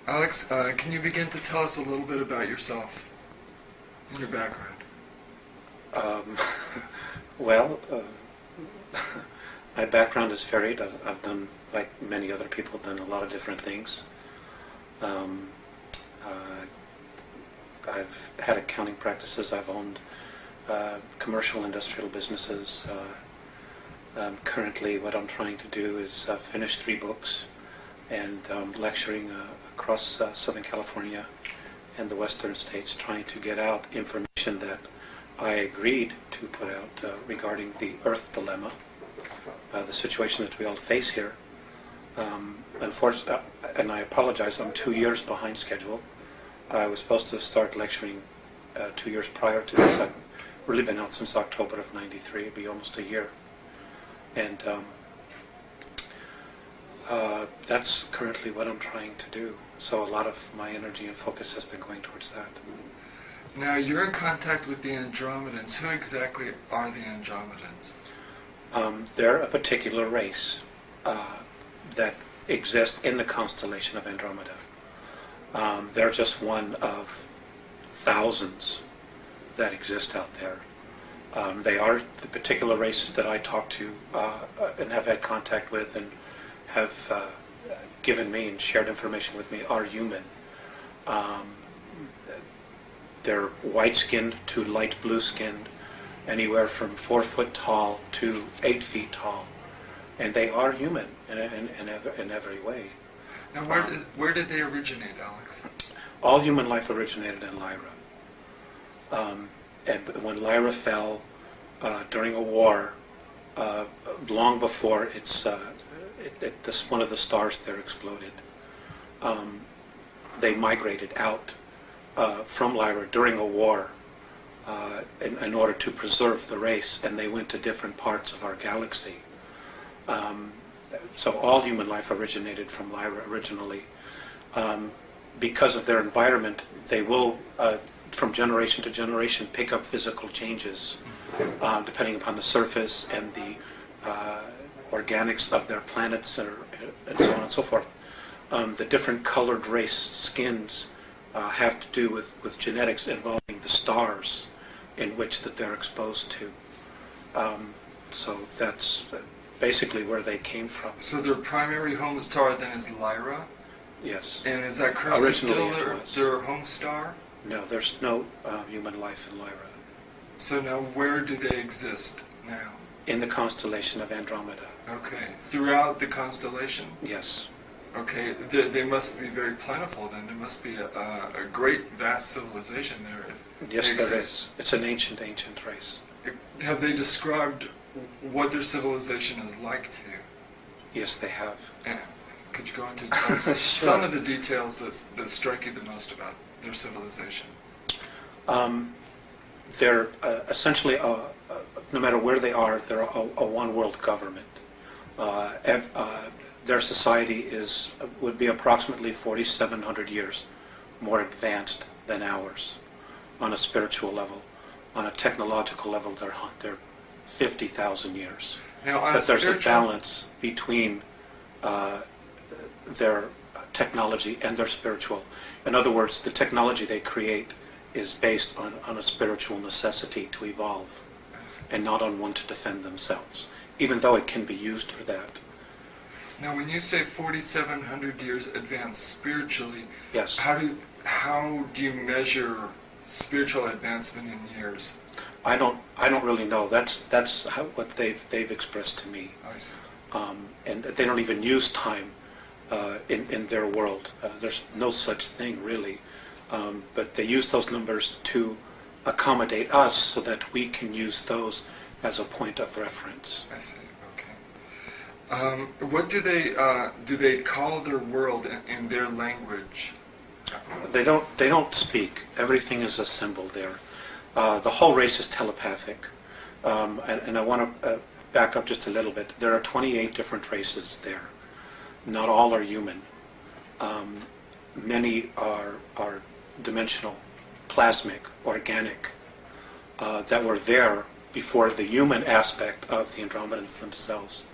Alex, can you begin to tell us a little bit about yourself and your background? Well, my background is varied. I've done, like many other people, done a lot of different things. I've had accounting practices. I've owned commercial industrial businesses. Currently, what I'm trying to do is finish 3 books and lecturing across Southern California and the western states, trying to get out information that I agreed to put out regarding the Earth dilemma, the situation that we all face here. Unfortunately, and I apologize, I'm 2 years behind schedule. I was supposed to start lecturing 2 years prior to this. I've really been out since October of '93. It'll be almost a year. And that's currently what I'm trying to do. So a lot of my energy and focus has been going towards that. Now, you're in contact with the Andromedans. Who exactly are the Andromedans? They're a particular race that exists in the constellation of Andromeda. They're just one of thousands that exist out there. They are the particular races that I talk to and have had contact with and have given me and shared information with me are human. They're white-skinned to light blue-skinned, anywhere from 4 foot tall to 8 feet tall, and they are human in every way. Now, where did they originate, Alex? All human life originated in Lyra. And when Lyra fell during a war, long before one of the stars there exploded, they migrated out from Lyra during a war in order to preserve the race, and they went to different parts of our galaxy. So all human life originated from Lyra originally. Because of their environment, they will, from generation to generation, pick up physical changes depending upon the surface and the organics of their planets and so on and so forth. The different colored race skins have to do with genetics involving the stars in which that they're exposed to. So that's basically where they came from. So their primary home star then is Lyra? Yes. And is that currently still Originally their home star? No, there's no human life in Lyra. So now where do they exist now? In the constellation of Andromeda. Okay. Throughout the constellation? Yes. Okay. They must be very plentiful then. There must be a great, vast civilization there. Yes, there is. It's an ancient race. Have they described what their civilization is like to you? Yes, they have. Yeah. Could you go into some of the details that strike you the most about their civilization? They're essentially, no matter where they are, they're a one-world government. Their society would be approximately 4,700 years more advanced than ours on a spiritual level. On a technological level, they're 50,000 years. Now, but there's a balance between their technology and their spiritual. In other words, the technology they create is based on a spiritual necessity to evolve and not on one to defend themselves, even though it can be used for that. Now, when you say 4,700 years advanced spiritually, yes, how do you measure spiritual advancement in years? I don't really know. That's what they've expressed to me. I see. And they don't even use time in their world. There's no such thing really. But they use those numbers to accommodate us so that we can use those as a point of reference. I see. Okay. What do they call their world in their language? They don't speak. Everything is a symbol there. The whole race is telepathic. And I want to back up just a little bit. There are 28 different races there. Not all are human. Many are dimensional, plasmic, organic, that were there before the human aspect of the Andromedans themselves,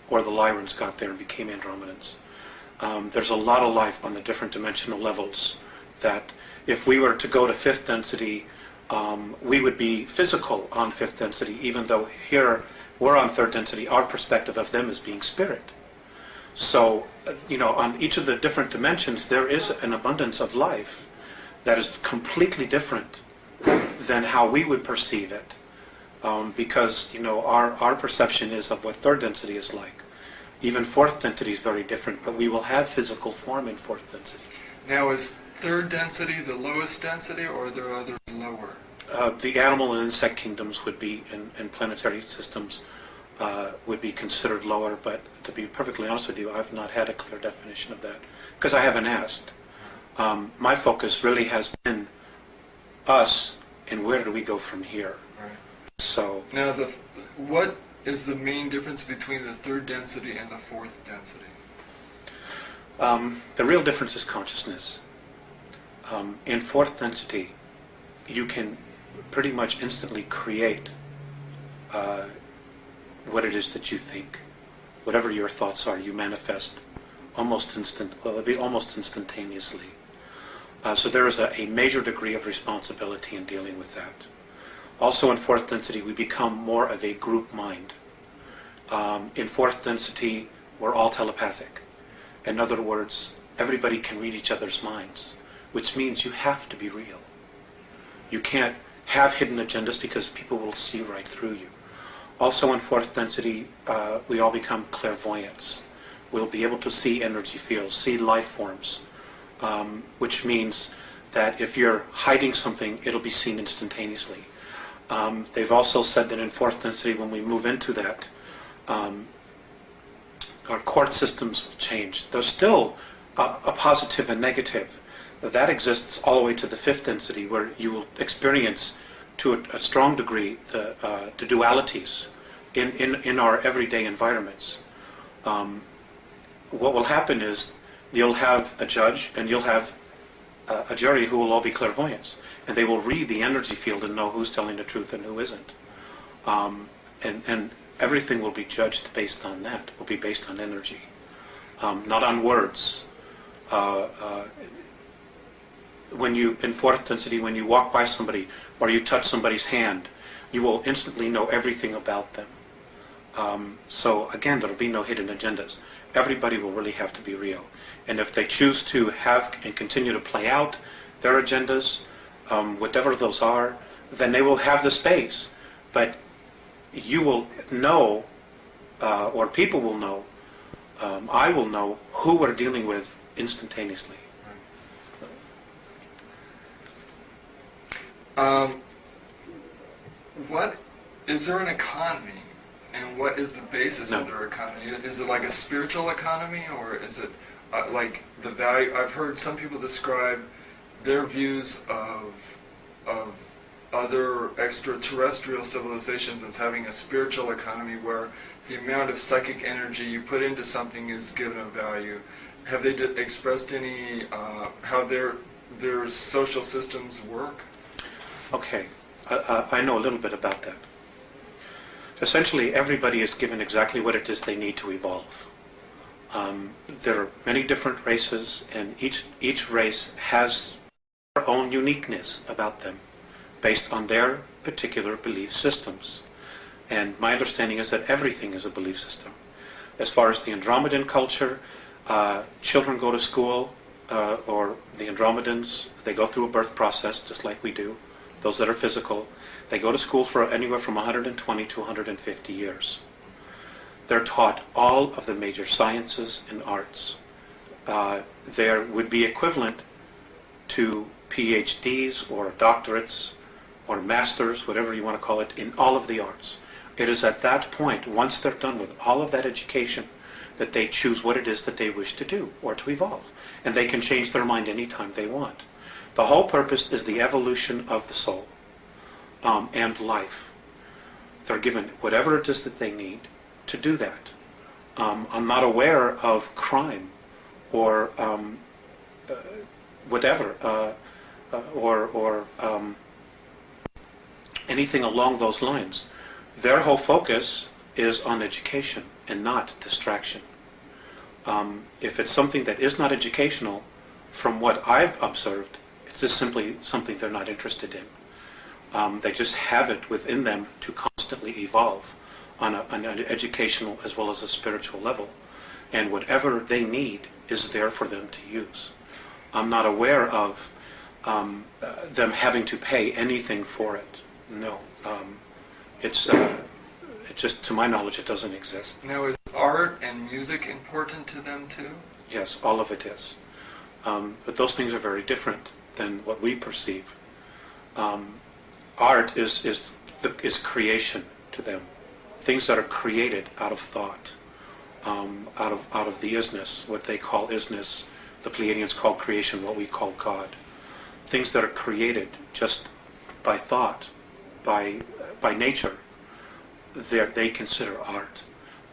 or the Lyrans got there and became Andromedans. There's a lot of life on the different dimensional levels that if we were to go to fifth density, we would be physical on fifth density, even though here we're on third density. Our perspective of them is being spirit. So, on each of the different dimensions, there is an abundance of life that is completely different than how we would perceive it. Because, our perception is of what third density is like. Even fourth density is very different, but we will have physical form in fourth density. Now, is third density the lowest density, or are there others lower? The animal and insect kingdoms would be, in planetary systems, would be considered lower, but to be perfectly honest with you, I've not had a clear definition of that, because I haven't asked. My focus really has been us, and where do we go from here? Right. So now, what is the main difference between the third density and the fourth density? The real difference is consciousness. In fourth density, you can pretty much instantly create what it is that you think. Whatever your thoughts are, you manifest almost instantaneously. So there is a major degree of responsibility in dealing with that. Also in fourth density, we become more of a group mind. In fourth density, we're all telepathic. In other words, everybody can read each other's minds, which means you have to be real. You can't have hidden agendas because people will see right through you. Also in fourth density, we all become clairvoyants. We'll be able to see energy fields, see life forms, which means that if you're hiding something, it'll be seen instantaneously. They've also said that in fourth density, when we move into that, our court systems will change. There's still a positive and negative. That exists all the way to the fifth density, where you will experience to a strong degree the dualities in our everyday environments. What will happen is you'll have a judge and you'll have a jury who will all be clairvoyants, and they will read the energy field and know who's telling the truth and who isn't. And everything will be judged based on that. Will be based on energy, not on words. When you, in fourth density, when you walk by somebody or you touch somebody's hand, you will instantly know everything about them. So again, there will be no hidden agendas. Everybody will really have to be real. And if they choose to have and continue to play out their agendas, whatever those are, then they will have the space. But you will know, or people will know, I will know who we're dealing with instantaneously. What is there an economy, and what is the basis of their economy? Is it like a spiritual economy, or is it like the value? I've heard some people describe their views of other extraterrestrial civilizations as having a spiritual economy where the amount of psychic energy you put into something is given a value. Have they expressed any how their social systems work? Okay, I know a little bit about that. Essentially, everybody is given exactly what it is they need to evolve. There are many different races, and each race has their own uniqueness about them based on their particular belief systems. And my understanding is that everything is a belief system. As far as the Andromedan culture, children go to school, or the Andromedans, they go through a birth process just like we do. Those that are physical, they go to school for anywhere from 120 to 150 years. They're taught all of the major sciences and arts. There would be equivalent to PhDs or doctorates or masters, whatever you want to call it, in all of the arts. It is at that point, once they're done with all of that education, that they choose what it is that they wish to do or to evolve. And they can change their mind anytime they want. The whole purpose is the evolution of the soul and life. They're given whatever it is that they need to do that. I'm not aware of crime or whatever, or anything along those lines. Their whole focus is on education and not distraction. If it's something that is not educational, from what I've observed, it's just simply something they're not interested in. They just have it within them to constantly evolve on an educational as well as a spiritual level. And whatever they need is there for them to use. I'm not aware of them having to pay anything for it. No. It's just, to my knowledge, it doesn't exist. Now, is art and music important to them too? Yes, all of it is. But those things are very different than what we perceive. Art is creation to them. Things that are created out of thought, out of the isness, what they call isness. The Pleiadians call creation what we call God. Things that are created just by thought, by nature, they consider art.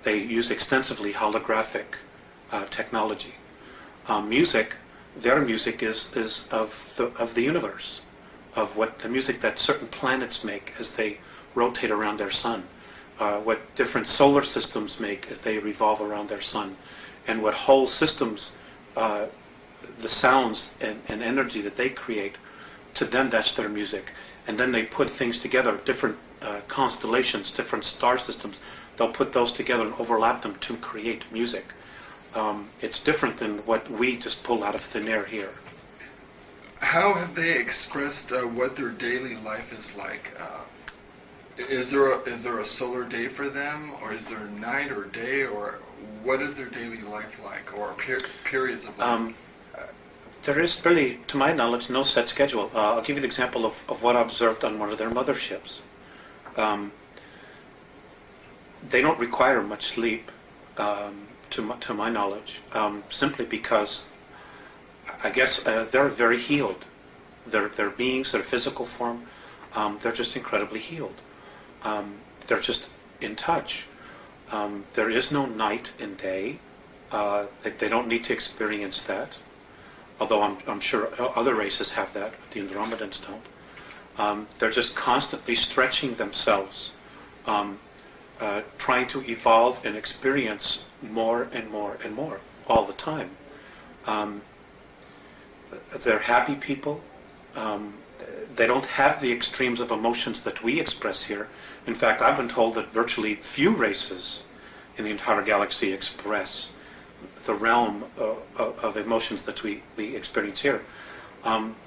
They use extensively holographic technology. Music, their music is of the universe, of what the music that certain planets make as they rotate around their sun, what different solar systems make as they revolve around their sun, and what whole systems, the sounds and energy that they create, to them that's their music. And then they put things together, different constellations, different star systems. They'll put those together and overlap them to create music. It's different than what we just pull out of thin air here. How have they expressed what their daily life is like? Is there a solar day for them, or is there night or day, or what is their daily life like, or periods of life? There is really, to my knowledge, no set schedule. I'll give you the example of what I observed on one of their motherships. They don't require much sleep, to my knowledge, simply because I guess they're very healed. Their beings, their physical form, they're just incredibly healed. They're just in touch. There is no night and day. They don't need to experience that. Although I'm sure other races have that, but the Andromedans don't. They're just constantly stretching themselves, trying to evolve and experience more and more and more all the time. They're happy people. They don't have the extremes of emotions that we express here. In fact, I've been told that virtually few races in the entire galaxy express the realm of emotions that we experience here.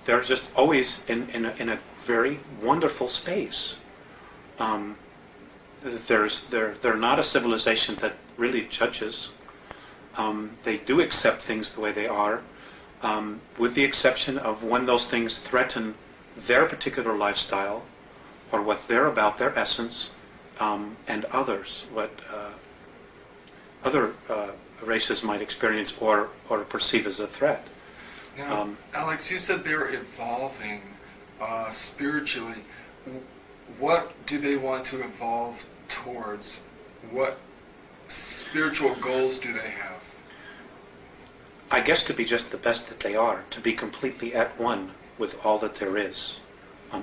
They're just always in a very wonderful space. They're not a civilization that really judges. They do accept things the way they are, with the exception of when those things threaten their particular lifestyle, or what they're about, their essence, and others, what other races might experience or perceive as a threat. Now, Alex, you said they're evolving spiritually. What do they want to evolve towards? What spiritual goals do they have? I guess to be just the best that they are, to be completely at one with all that there is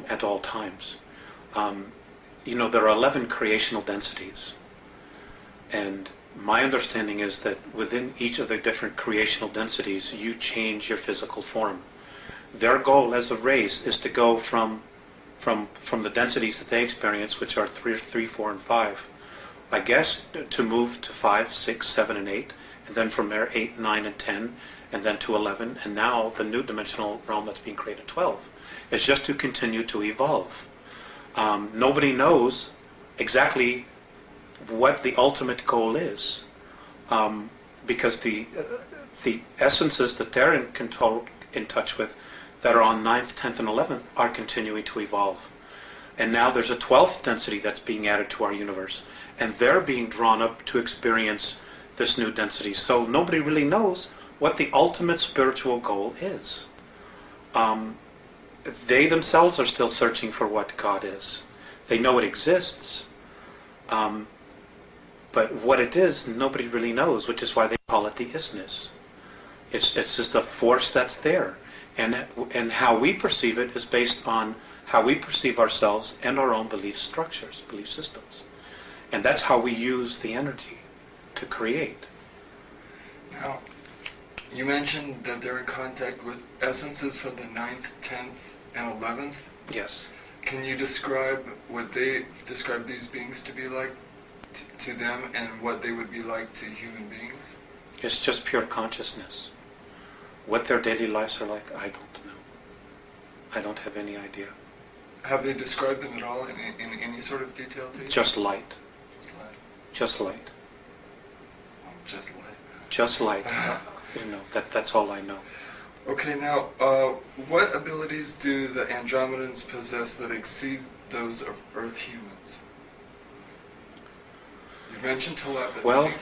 at all times. There are 11 creational densities, and my understanding is that within each of the different creational densities, you change your physical form. Their goal as a race is to go from the densities that they experience, which are 3, 4, and 5, I guess, to move to 5, 6, 7, and 8, and then from there 8, 9, and 10, and then to 11, and now the new dimensional realm that's being created, 12. It's just to continue to evolve. Nobody knows exactly what the ultimate goal is, because the essences that they're in touch with, that are on 9th, 10th, and 11th, are continuing to evolve. And now there's a 12th density that's being added to our universe, and they're being drawn up to experience this new density. So nobody really knows what the ultimate spiritual goal is. They themselves are still searching for what God is. They know it exists, but what it is, nobody really knows, which is why they call it the isness. It's just a force that's there. And how we perceive it is based on how we perceive ourselves and our own belief structures, belief systems. And that's how we use the energy to create. Now, you mentioned that they're in contact with essences from the 9th, 10th, and 11th. Yes. Can you describe what they describe these beings to be like to them, and what they would be like to human beings? It's just pure consciousness. What their daily lives are like, I don't know. I don't have any idea. Have they described them at all in any sort of detail to you? Just light. Just light. Just light. Oh, just light. Just light. That's all I know. Okay, now, what abilities do the Andromedans possess that exceed those of Earth humans? You mentioned telepathy. Well,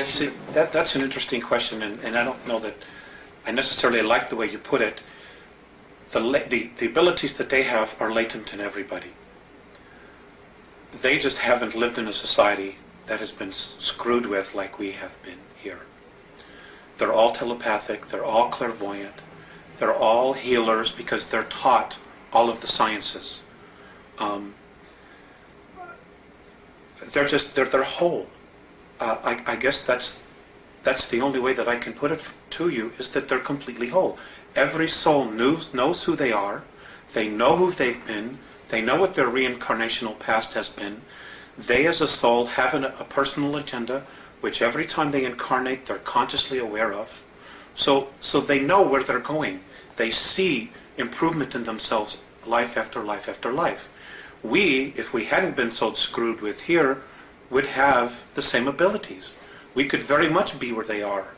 see, that's an interesting question, and I don't know that I necessarily like the way you put it. The abilities that they have are latent in everybody. They just haven't lived in a society that has been screwed with like we have been here. They're all telepathic, they're all clairvoyant, they're all healers because they're taught all of the sciences. They're whole. I guess that's the only way that I can put it to you, is that they're completely whole. Every soul knows who they are, they know who they've been, they know what their reincarnational past has been. They as a soul have a personal agenda which every time they incarnate they're consciously aware of. So they know where they're going. They see improvement in themselves life after life after life. We, if we hadn't been so screwed with here, would have the same abilities. We could very much be where they are.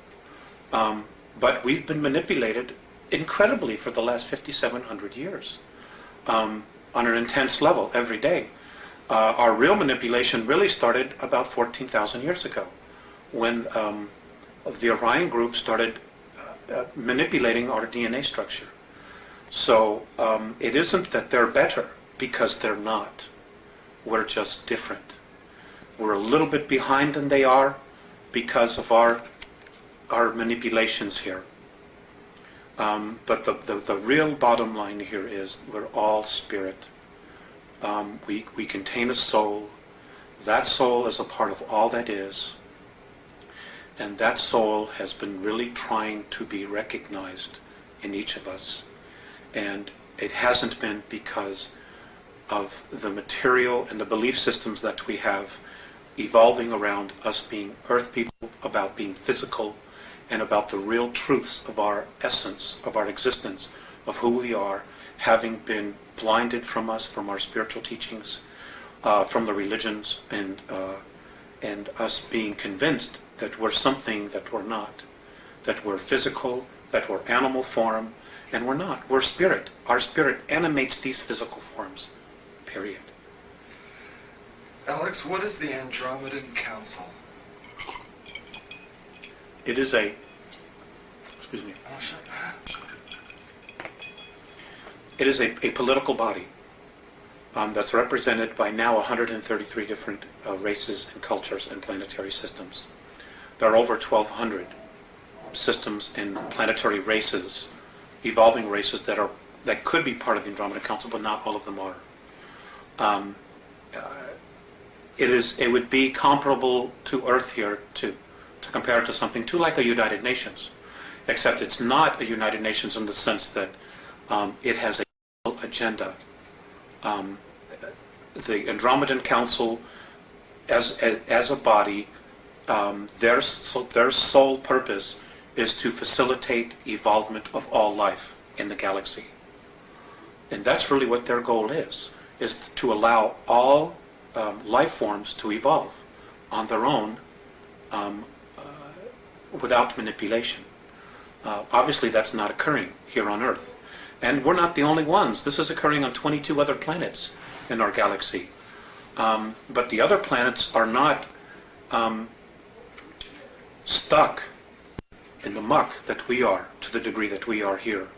But we've been manipulated incredibly for the last 5,700 years on an intense level every day. Our real manipulation really started about 14,000 years ago, when the Orion group started manipulating our DNA structure. So it isn't that they're better, because they're not. We're just different. We're a little bit behind than they are because of our manipulations here. But the real bottom line here is we're all spirit. We contain a soul. That soul is a part of all that is. And that soul has been really trying to be recognized in each of us. And it hasn't been because of the material and the belief systems that we have evolving around us being earth people, about being physical, and about the real truths of our essence, of our existence, of who we are, having been blinded from us, from our spiritual teachings, from the religions, and us being convinced that we're something that we're not, that we're physical, that we're animal form, and we're not. We're spirit. Our spirit animates these physical forms, period. Alex, what is the Andromedan Council? It is a, excuse me. Oh, sure. It is a political body that's represented by now 133 different races and cultures and planetary systems. There are over 1,200 systems and planetary races, evolving races that could be part of the Andromeda Council, but not all of them are. It would be comparable to Earth here, to compare it to something too like a United Nations, except it's not a United Nations in the sense that it has a agenda. The Andromedan Council, as a body, their sole purpose is to facilitate evolvement of all life in the galaxy. And that's really what their goal is to allow all life forms to evolve on their own without manipulation. Obviously that's not occurring here on Earth. And we're not the only ones. This is occurring on 22 other planets in our galaxy. But the other planets are not stuck in the muck that we are, to the degree that we are here.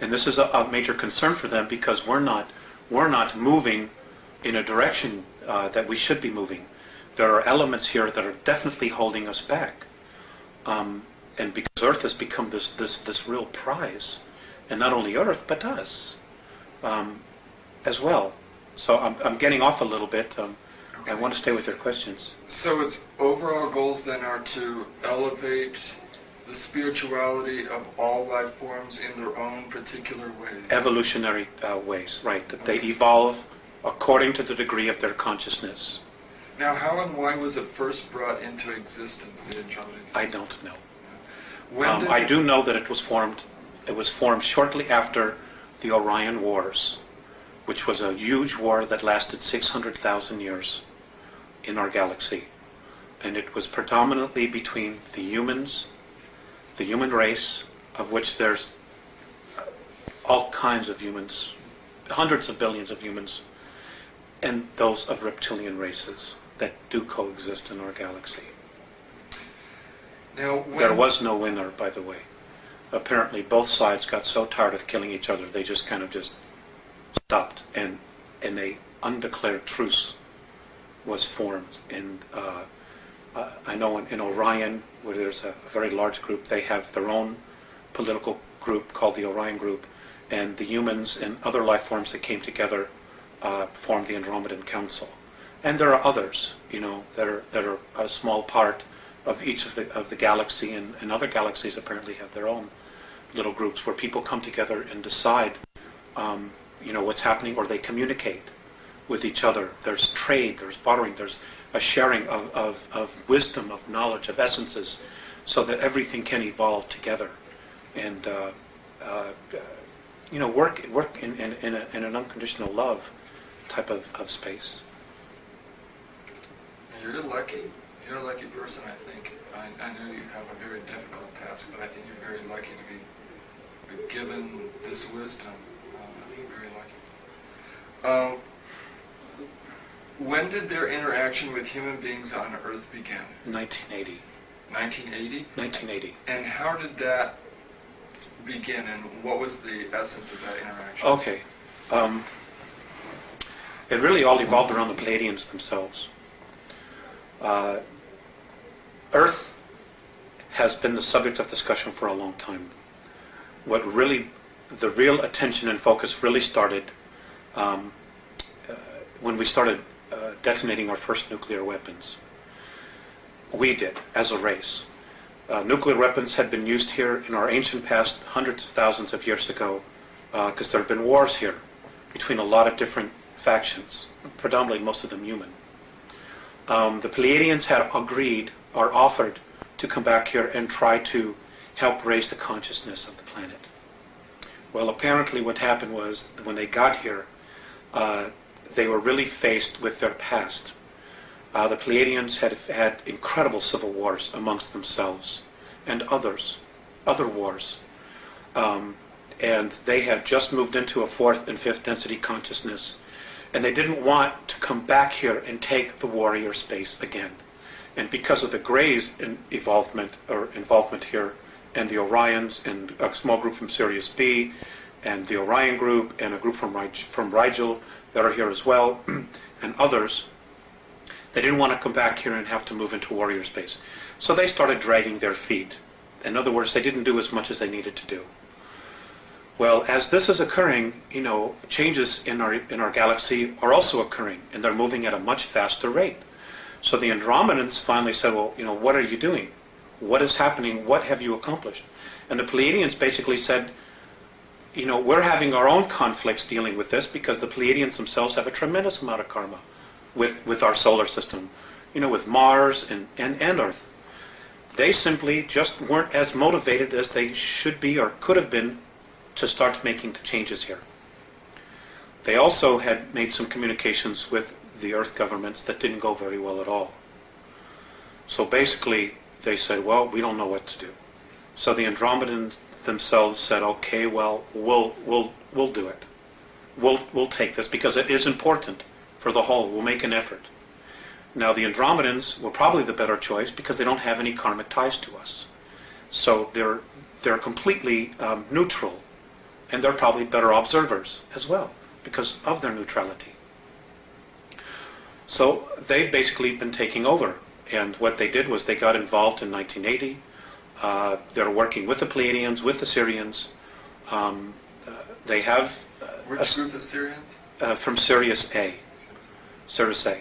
And this is a major concern for them, because we're not moving in a direction that we should be moving. There are elements here that are definitely holding us back. And because Earth has become this real prize, and not only Earth, but us as well. So I'm getting off a little bit. I want to stay with your questions. So its overall goals then are to elevate the spirituality of all life forms in their own particular ways. Evolutionary ways, right. That they evolve according to the degree of their consciousness. Now, how and why was it first brought into existence, the Andromedan? I don't know. I do know that it was formed. It was formed shortly after the Orion Wars, which was a huge war that lasted 600,000 years in our galaxy. And it was predominantly between the humans, the human race, of which there's all kinds of humans, hundreds of billions of humans, and those of reptilian races that do coexist in our galaxy. Now, there was no winner, by the way. Apparently, both sides got so tired of killing each other, they just kind of just stopped, and a undeclared truce was formed. And I know in Orion, where there's a very large group, they have their own political group called the Orion Group, and the humans and other life forms that came together formed the Andromedan Council. And there are others, that are a small part of each of the galaxy, and other galaxies apparently have their own little groups where people come together and decide, what's happening, or they communicate with each other. There's trade, there's bartering, there's a sharing of wisdom, of knowledge, of essences, so that everything can evolve together and work in an unconditional love type of space. You're lucky. You're a lucky person, I think. I know you have a very difficult task, but I think you're very lucky to be given this wisdom. I think you're very lucky. When did their interaction with human beings on Earth begin? 1980. 1980? 1980. And how did that begin, and what was the essence of that interaction? Okay. It really all evolved around the Pleiadians themselves. Earth has been the subject of discussion for a long time. The real attention and focus really started when we started detonating our first nuclear weapons. We did, as a race. Nuclear weapons had been used here in our ancient past hundreds of thousands of years ago, because there have been wars here between a lot of different factions, predominantly most of them human. The Pleiadians had agreed or offered to come back here and try to help raise the consciousness of the planet. Well, apparently what happened was, when they got here, they were really faced with their past. The Pleiadians had had incredible civil wars amongst themselves and other wars. And they had just moved into a fourth and fifth density consciousness, and they didn't want to come back here and take the warrior space again. And because of the Greys' involvement here, and the Orions, and a small group from Sirius B, and the Orion group, and a group from Rigel that are here as well, and others, they didn't want to come back here and have to move into warrior space. So they started dragging their feet. In other words, they didn't do as much as they needed to do. Well, as this is occurring, changes in our galaxy are also occurring, and they're moving at a much faster rate. So the Andromedans finally said, well, what are you doing? What is happening? What have you accomplished? And the Pleiadians basically said, we're having our own conflicts dealing with this, because the Pleiadians themselves have a tremendous amount of karma with our solar system, with Mars and Earth. They simply just weren't as motivated as they should be or could have been to start making the changes here. They also had made some communications with the Earth governments that didn't go very well at all. So basically, they said, well, we don't know what to do. So the Andromedans themselves said, okay, well, we'll do it. We'll take this, because it is important for the whole. We'll make an effort. Now, the Andromedans were probably the better choice, because they don't have any karmic ties to us. So they're completely neutral, and they're probably better observers as well, because of their neutrality. So they've basically been taking over. And what they did was they got involved in 1980. They're working with the Pleiadians, with the Syrians. They have... Which group is Syrians? From Sirius A. Sirius A.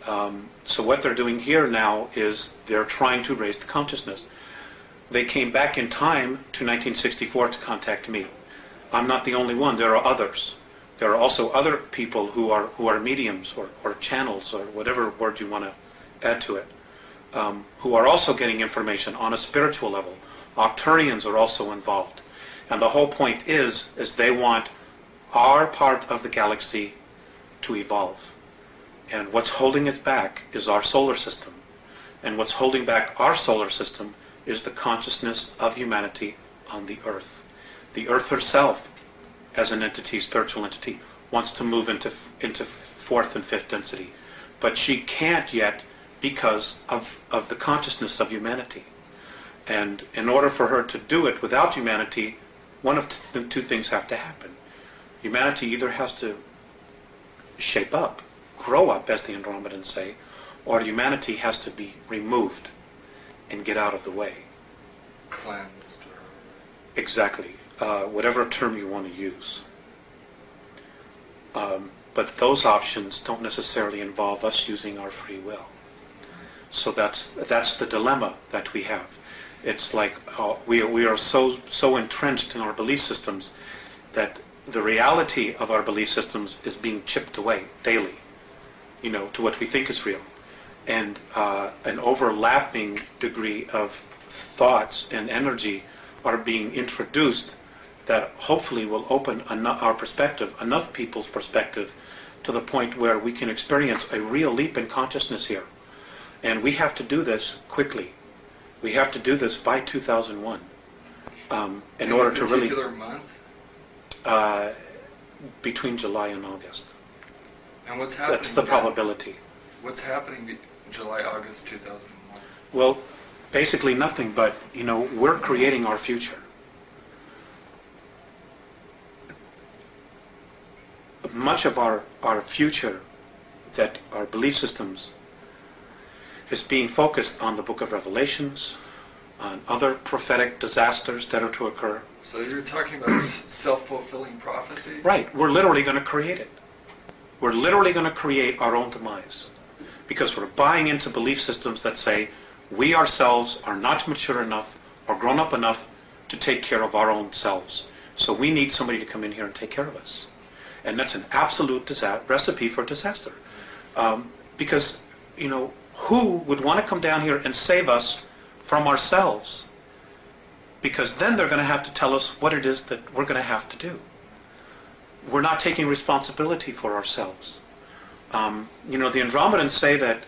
So what they're doing here now is they're trying to raise the consciousness. They came back in time to 1964 to contact me. I'm not the only one. There are others. There are also other people who are mediums or channels or whatever word you want to add to it, who are also getting information on a spiritual level. Octurians are also involved. And the whole point is they want our part of the galaxy to evolve. And what's holding it back is our solar system. And what's holding back our solar system is the consciousness of humanity on the Earth. The Earth herself, as an entity, spiritual entity, wants to move into fourth and fifth density. But she can't yet because of the consciousness of humanity. And in order for her to do it without humanity, one of two things have to happen. Humanity either has to shape up, grow up, as the Andromedans say, or humanity has to be removed and get out of the way. Cleansed. Exactly. Whatever term you want to use. But those options don't necessarily involve us using our free will. So that's the dilemma that we have. It's like we are so entrenched in our belief systems that the reality of our belief systems is being chipped away daily, to what we think is real. And an overlapping degree of thoughts and energy are being introduced that hopefully will open our perspective, enough people's perspective, to the point where we can experience a real leap in consciousness here. And we have to do this quickly. We have to do this by 2001 in order to really... particular month? Between July and August. And what's happening? That's the probability. What's happening July, August 2001? Well, basically nothing, but, we're creating our future. Much of our future, that our belief systems, is being focused on the Book of Revelations, on other prophetic disasters that are to occur. So you're talking about self-fulfilling prophecy? Right. We're literally going to create it. We're literally going to create our own demise. Because we're buying into belief systems that say we ourselves are not mature enough or grown up enough to take care of our own selves. So we need somebody to come in here and take care of us. And that's an absolute recipe for disaster. Because, who would want to come down here and save us from ourselves? Because then they're going to have to tell us what it is that we're going to have to do. We're not taking responsibility for ourselves. The Andromedans say that,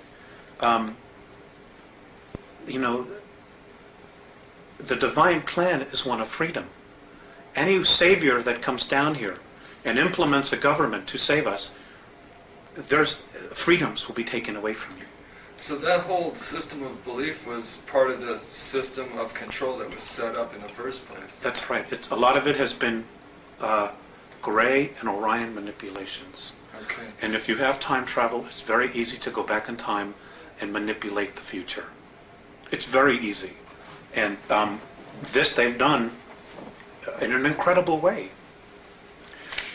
the divine plan is one of freedom. Any savior that comes down here and implements a government to save us, freedoms will be taken away from you. So that whole system of belief was part of the system of control that was set up in the first place. That's right. A lot of it has been Gray and Orion manipulations. Okay. And if you have time travel, it's very easy to go back in time and manipulate the future. It's very easy. And this they've done in an incredible way.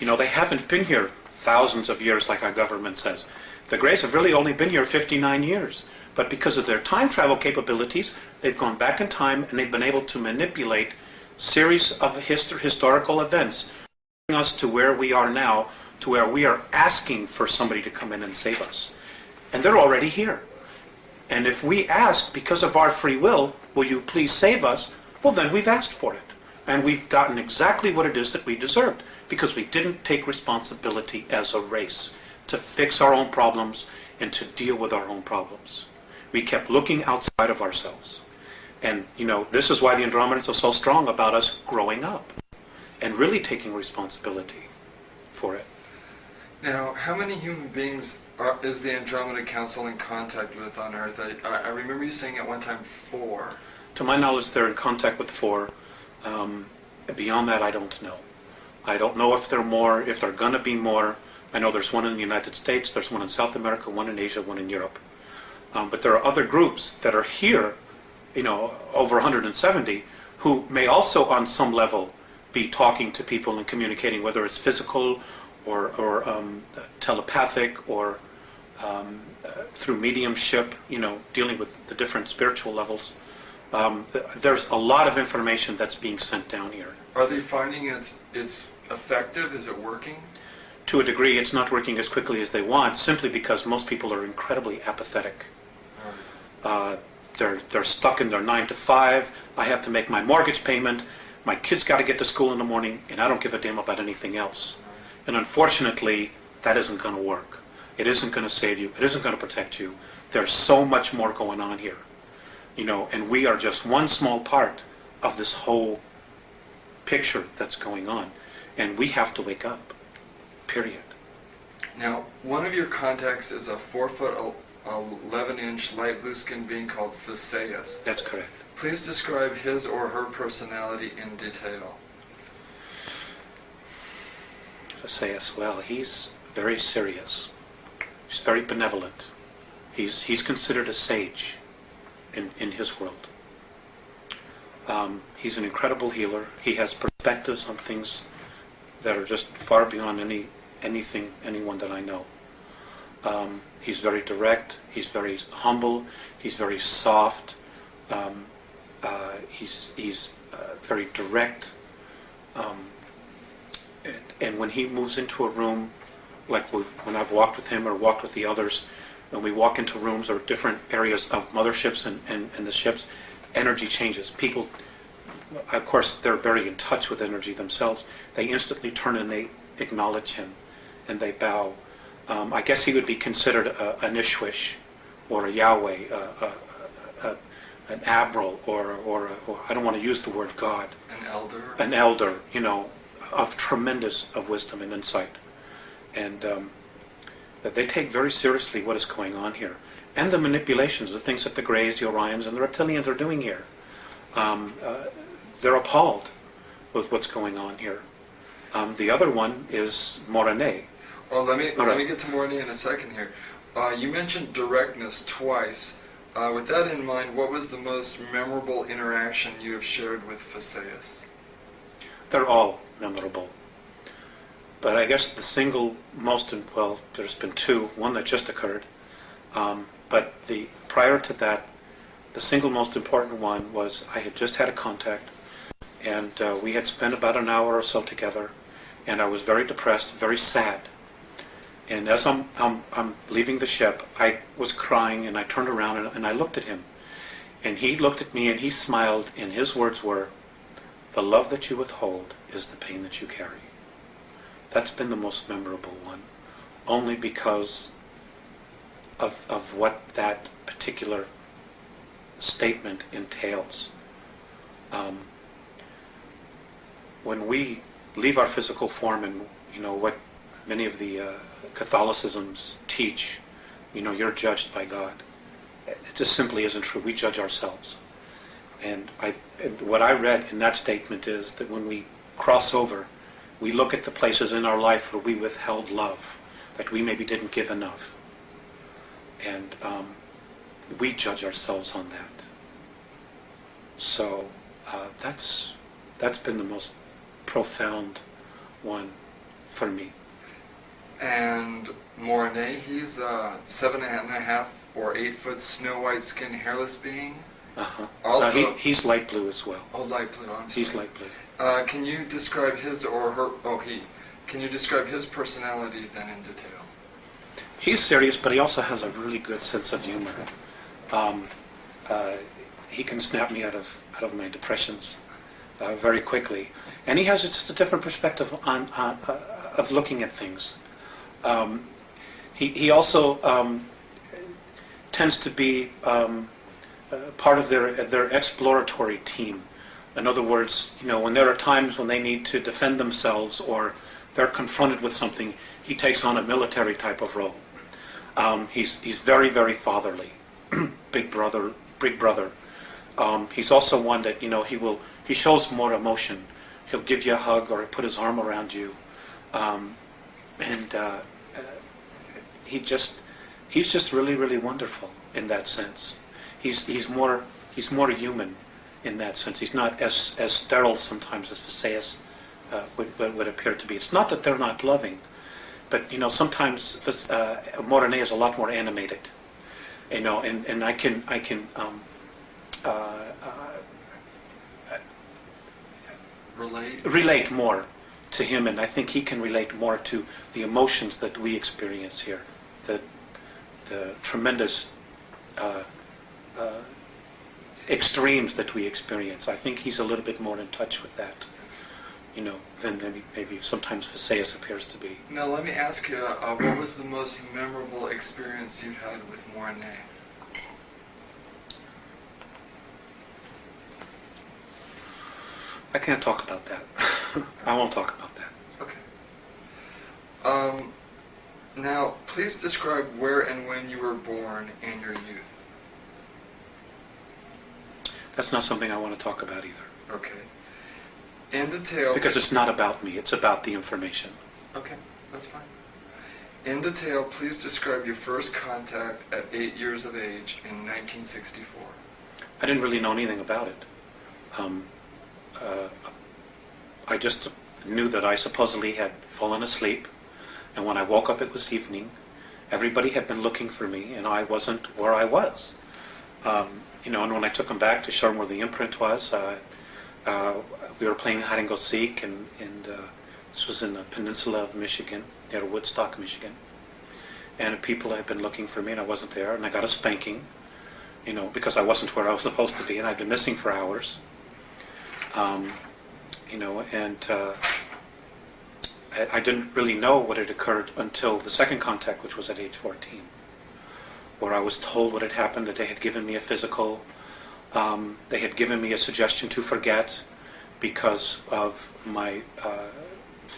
They haven't been here thousands of years like our government says. The Greys have really only been here 59 years. But because of their time travel capabilities, they've gone back in time and they've been able to manipulate series of historical events, bringing us to where we are now, to where we are asking for somebody to come in and save us. And they're already here. And if we ask, because of our free will, will you please save us? Well, then we've asked for it. And we've gotten exactly what it is that we deserved, because we didn't take responsibility as a race to fix our own problems and to deal with our own problems. We kept looking outside of ourselves. And, this is why the Andromedans are so strong about us growing up and really taking responsibility for it. Now, how many human beings is the Andromeda Council in contact with on Earth? I remember you saying at one time 4. To my knowledge, they're in contact with 4. Beyond that, I don't know. I don't know if there are more, if there are going to be more. I know there's one in the United States, there's one in South America, one in Asia, one in Europe. But there are other groups that are here, over 170, who may also on some level be talking to people and communicating, whether it's physical or telepathic or through mediumship, dealing with the different spiritual levels. There's a lot of information that's being sent down here. Are they finding it's effective? Is it working? To a degree, it's not working as quickly as they want, simply because most people are incredibly apathetic. They're stuck in their 9 to 5. I have to make my mortgage payment. My kids got to get to school in the morning, and I don't give a damn about anything else. And unfortunately, that isn't going to work. It isn't going to save you. It isn't going to protect you. There's so much more going on here, and we are just one small part of this whole picture that's going on, and we have to wake up. Period. Now, one of your contacts is a 4-foot 11-inch light blue skinned being called Theseus. That's correct. Please describe his or her personality in detail. Theseus, well, he's very serious. He's very benevolent. He's considered a sage in his world. He's an incredible healer. He has perspectives on things that are just far beyond anyone that I know. He's very direct. He's very humble. He's very soft. He's very direct. And when he moves into a room, like when I've walked with him or walked with the others, when we walk into rooms or different areas of motherships and the ships, energy changes. People, of course, they're very in touch with energy themselves. They instantly turn and they acknowledge him, and they bow. I guess he would be considered an Ishwish, or a Yahweh, an Admiral, or I don't want to use the word God. An elder. An elder, of tremendous of wisdom and insight, and that they take very seriously what is going on here, and the manipulations, the things that the Greys, the Orions, and the Reptilians are doing here. They're appalled with what's going on here. The other one is Morane. Oh, let me get to Morane in a second here. You mentioned directness twice. With that in mind, what was the most memorable interaction you have shared with Theseus? They're all memorable. But I guess the single most, well, there's been two, one that just occurred. But prior to that, the single most important one was I had just had a contact, and we had spent about an hour or so together, and I was very depressed, very sad. And as I'm leaving the ship, I was crying, and I turned around and I looked at him. And he looked at me and he smiled, and his words were, "The love that you withhold is the pain that you carry." That's been the most memorable one, only because of what that particular statement entails. When we leave our physical form, and what many of the Catholicisms teach, you're judged by God. It just simply isn't true. We judge ourselves. And what I read in that statement is that when we cross over, we look at the places in our life where we withheld love, that we maybe didn't give enough. And we judge ourselves on that. So that's been the most profound one for me. And Morane, he's a 7.5 or 8 foot snow white skinned hairless being. Also, he's light blue as well. Oh, light blue. I'm sorry. He's light blue. Can you describe his or her? Can you describe his personality then in detail? He's serious, but he also has a really good sense of humor. He can snap me out of my depressions very quickly, and he has just a different perspective of looking at things. He also tends to be part of their exploratory team. In other words, when there are times when they need to defend themselves or they're confronted with something, he takes on a military type of role. He's very, very fatherly, big brother. He's also one that he shows more emotion. He'll give you a hug or put his arm around you, and he's just really, really wonderful in that sense. He's more human in that sense. He's not as sterile sometimes as Theseus would appear to be. It's not that they're not loving. But sometimes Morene is a lot more animated. And I can relate more to him, and I think he can relate more to the emotions that we experience here, the tremendous extremes that we experience. I think he's a little bit more in touch with that, than maybe sometimes Visayas appears to be. Now let me ask you, what was the most memorable experience you've had with Morene? I can't talk about that. I won't talk about that. Okay. Now, please describe where and when you were born and your youth. That's not something I want to talk about either. Okay. In detail... Because it's not about me, it's about the information. Okay, that's fine. In detail, please describe your first contact at 8 years of age in 1964. I didn't really know anything about it. I just knew that I supposedly had fallen asleep, and when I woke up it was evening. Everybody had been looking for me, and I wasn't where I was. And when I took them back to show them where the imprint was, we were playing hide and go seek, and this was in the peninsula of Michigan, near Woodstock, Michigan. And people had been looking for me, and I wasn't there, and I got a spanking, because I wasn't where I was supposed to be, and I'd been missing for hours. I didn't really know what had occurred until the second contact, which was at age 14, where I was told what had happened, that they had given me a physical, they had given me a suggestion to forget because of my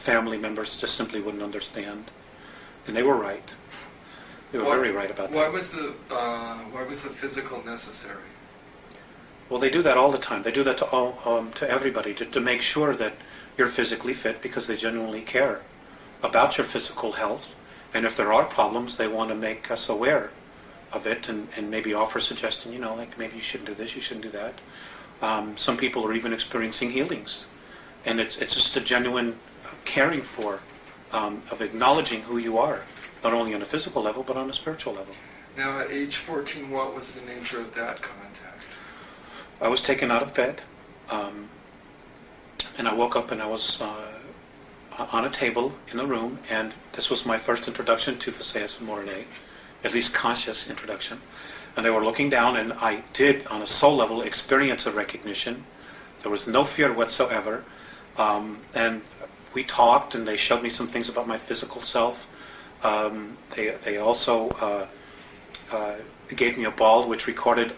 family members just simply wouldn't understand. And they were right. They were very right about that. Why was the physical necessary? Well, they do that all the time. They do that to everybody, to make sure that you're physically fit, because they genuinely care about your physical health. And if there are problems, they want to make us aware of it and maybe offer a suggestion, like maybe you shouldn't do this, you shouldn't do that. Some people are even experiencing healings. And it's just a genuine caring for, of acknowledging who you are, not only on a physical level, but on a spiritual level. Now, at age 14, what was the nature of that contact? I was taken out of bed, and I woke up and I was on a table in a room, and this was my first introduction to Visayas and Morene, at least conscious introduction. And they were looking down, and I did, on a soul level, experience a recognition. There was no fear whatsoever. And we talked, and they showed me some things about my physical self. They also gave me a ball which recorded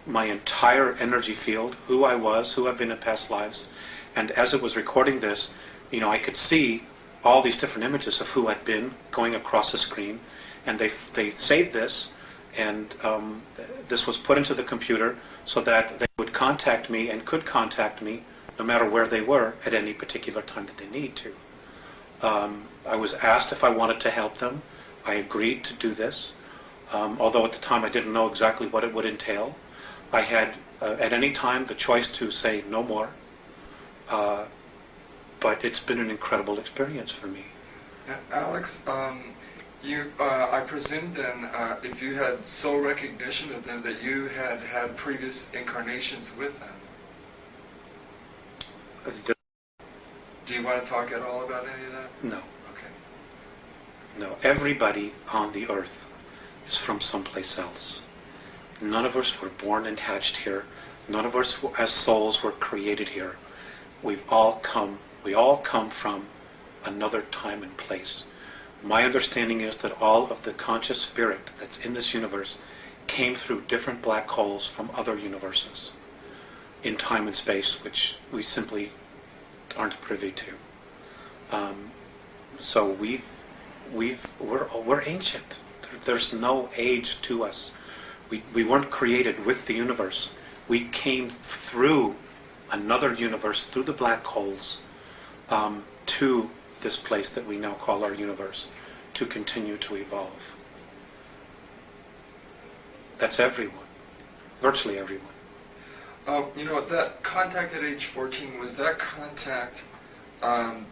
my entire energy field, who I was, who I've been in past lives. And as it was recording this, I could see all these different images of who I'd been going across the screen. And they saved this, and this was put into the computer so that they would contact me and could contact me no matter where they were at any particular time that they need to. I was asked if I wanted to help them. I agreed to do this, although at the time I didn't know exactly what it would entail. I had, at any time, the choice to say no more, but it's been an incredible experience for me. Alex, I presume then, if you had soul recognition of them, that you had had previous incarnations with them. Do you want to talk at all about any of that? No. Okay. No. Everybody on the earth is from someplace else. None of us were born and hatched here. None of us as souls were created here. We all come from another time and place. My understanding is that all of the conscious spirit that's in this universe came through different black holes from other universes in time and space, which we simply aren't privy to. So we're ancient. There's no age to us. We weren't created with the universe. We came through another universe, through the black holes, to this place that we now call our universe, to continue to evolve. That's everyone. Virtually everyone. That contact at age 14, was that contact tied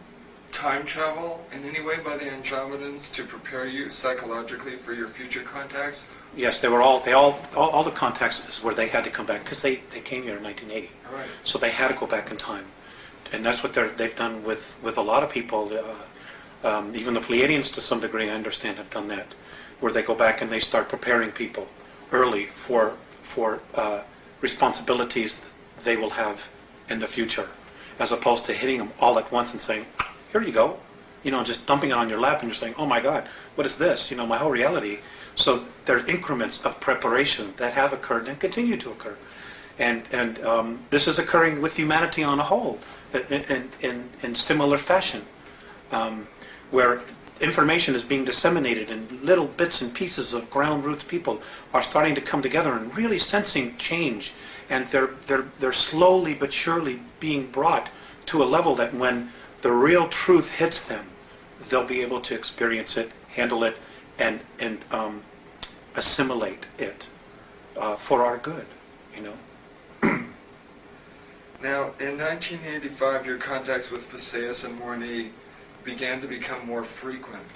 time travel in any way by the Andromedans to prepare you psychologically for your future contacts? Yes, all the contacts is where they had to come back because they came here in 1980. All right. So they had to go back in time, and that's what they've done with a lot of people. Even the Pleiadians, to some degree, I understand, have done that, where they go back and they start preparing people early for responsibilities they will have in the future, as opposed to hitting them all at once and saying, "Here you go," just dumping it on your lap, and you're saying, "Oh my God, what is this?" My whole reality. So there are increments of preparation that have occurred and continue to occur, and this is occurring with humanity on a whole, in similar fashion, where information is being disseminated in little bits and pieces of ground roots. People are starting to come together and really sensing change, and they're slowly but surely being brought to a level that when the real truth hits them, they'll be able to experience it, handle it, and assimilate it for our good, Now, in 1985, your contacts with Visayas and Morni began to become more frequent.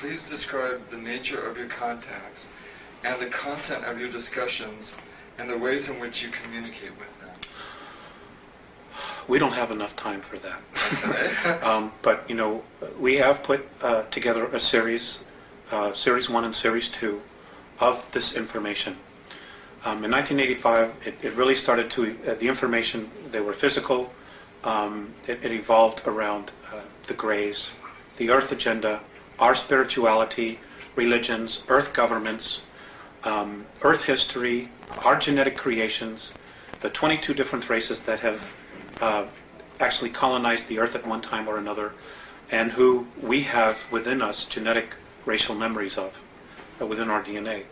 Please describe the nature of your contacts and the content of your discussions and the ways in which you communicate with them. We don't have enough time for that. Okay. But, we have put together a series 1 and Series 2, of this information. In 1985, it really started to, the information, they were physical. It evolved around the Greys, the Earth agenda, our spirituality, religions, Earth governments, Earth history, our genetic creations, the 22 different races that have actually colonized the Earth at one time or another, and who we have within us genetic racial memories of, within our DNA.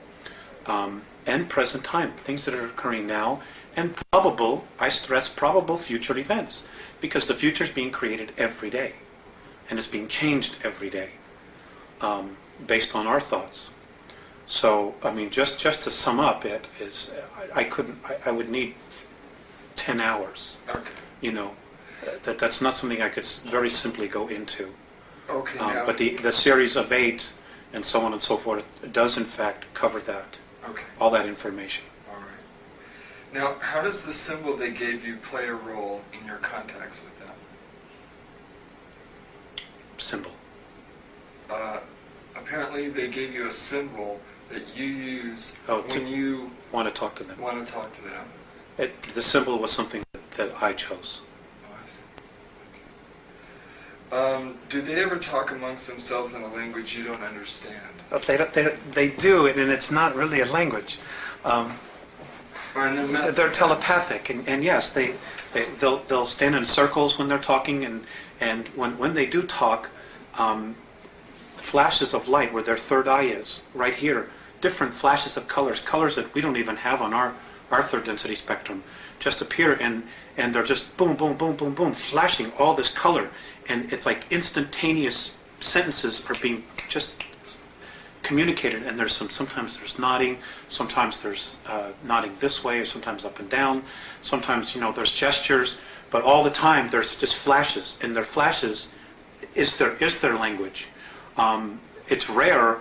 And present time, things that are occurring now, and probable, I stress, probable future events, because the future is being created every day, and it's being changed every day, based on our thoughts. So, just to sum up it is, I would need 10 hours. Okay. That's not something I could very simply go into. Okay. But the series of 8 and so on and so forth does in fact cover that. Okay. All that information. All right. Now, how does the symbol they gave you play a role in your contacts with them? Symbol. Apparently, they gave you a symbol that you use when you want to talk to them. Want to talk to them. The symbol was something that I chose. Oh, I see. Okay. Do they ever talk amongst themselves in a language you don't understand? They do, and it's not really a language. They're telepathic, and yes, they'll stand in circles when they're talking, and when they do talk, flashes of light where their third eye is, right here, different flashes of colors that we don't even have on our third density spectrum, just appear, and they're just boom, boom, boom, boom, boom, flashing all this color, and it's like instantaneous sentences are being just communicated, and sometimes there's nodding, sometimes there's nodding this way, sometimes up and down, sometimes there's gestures, but all the time there's just flashes, and their flashes is their language. It's rare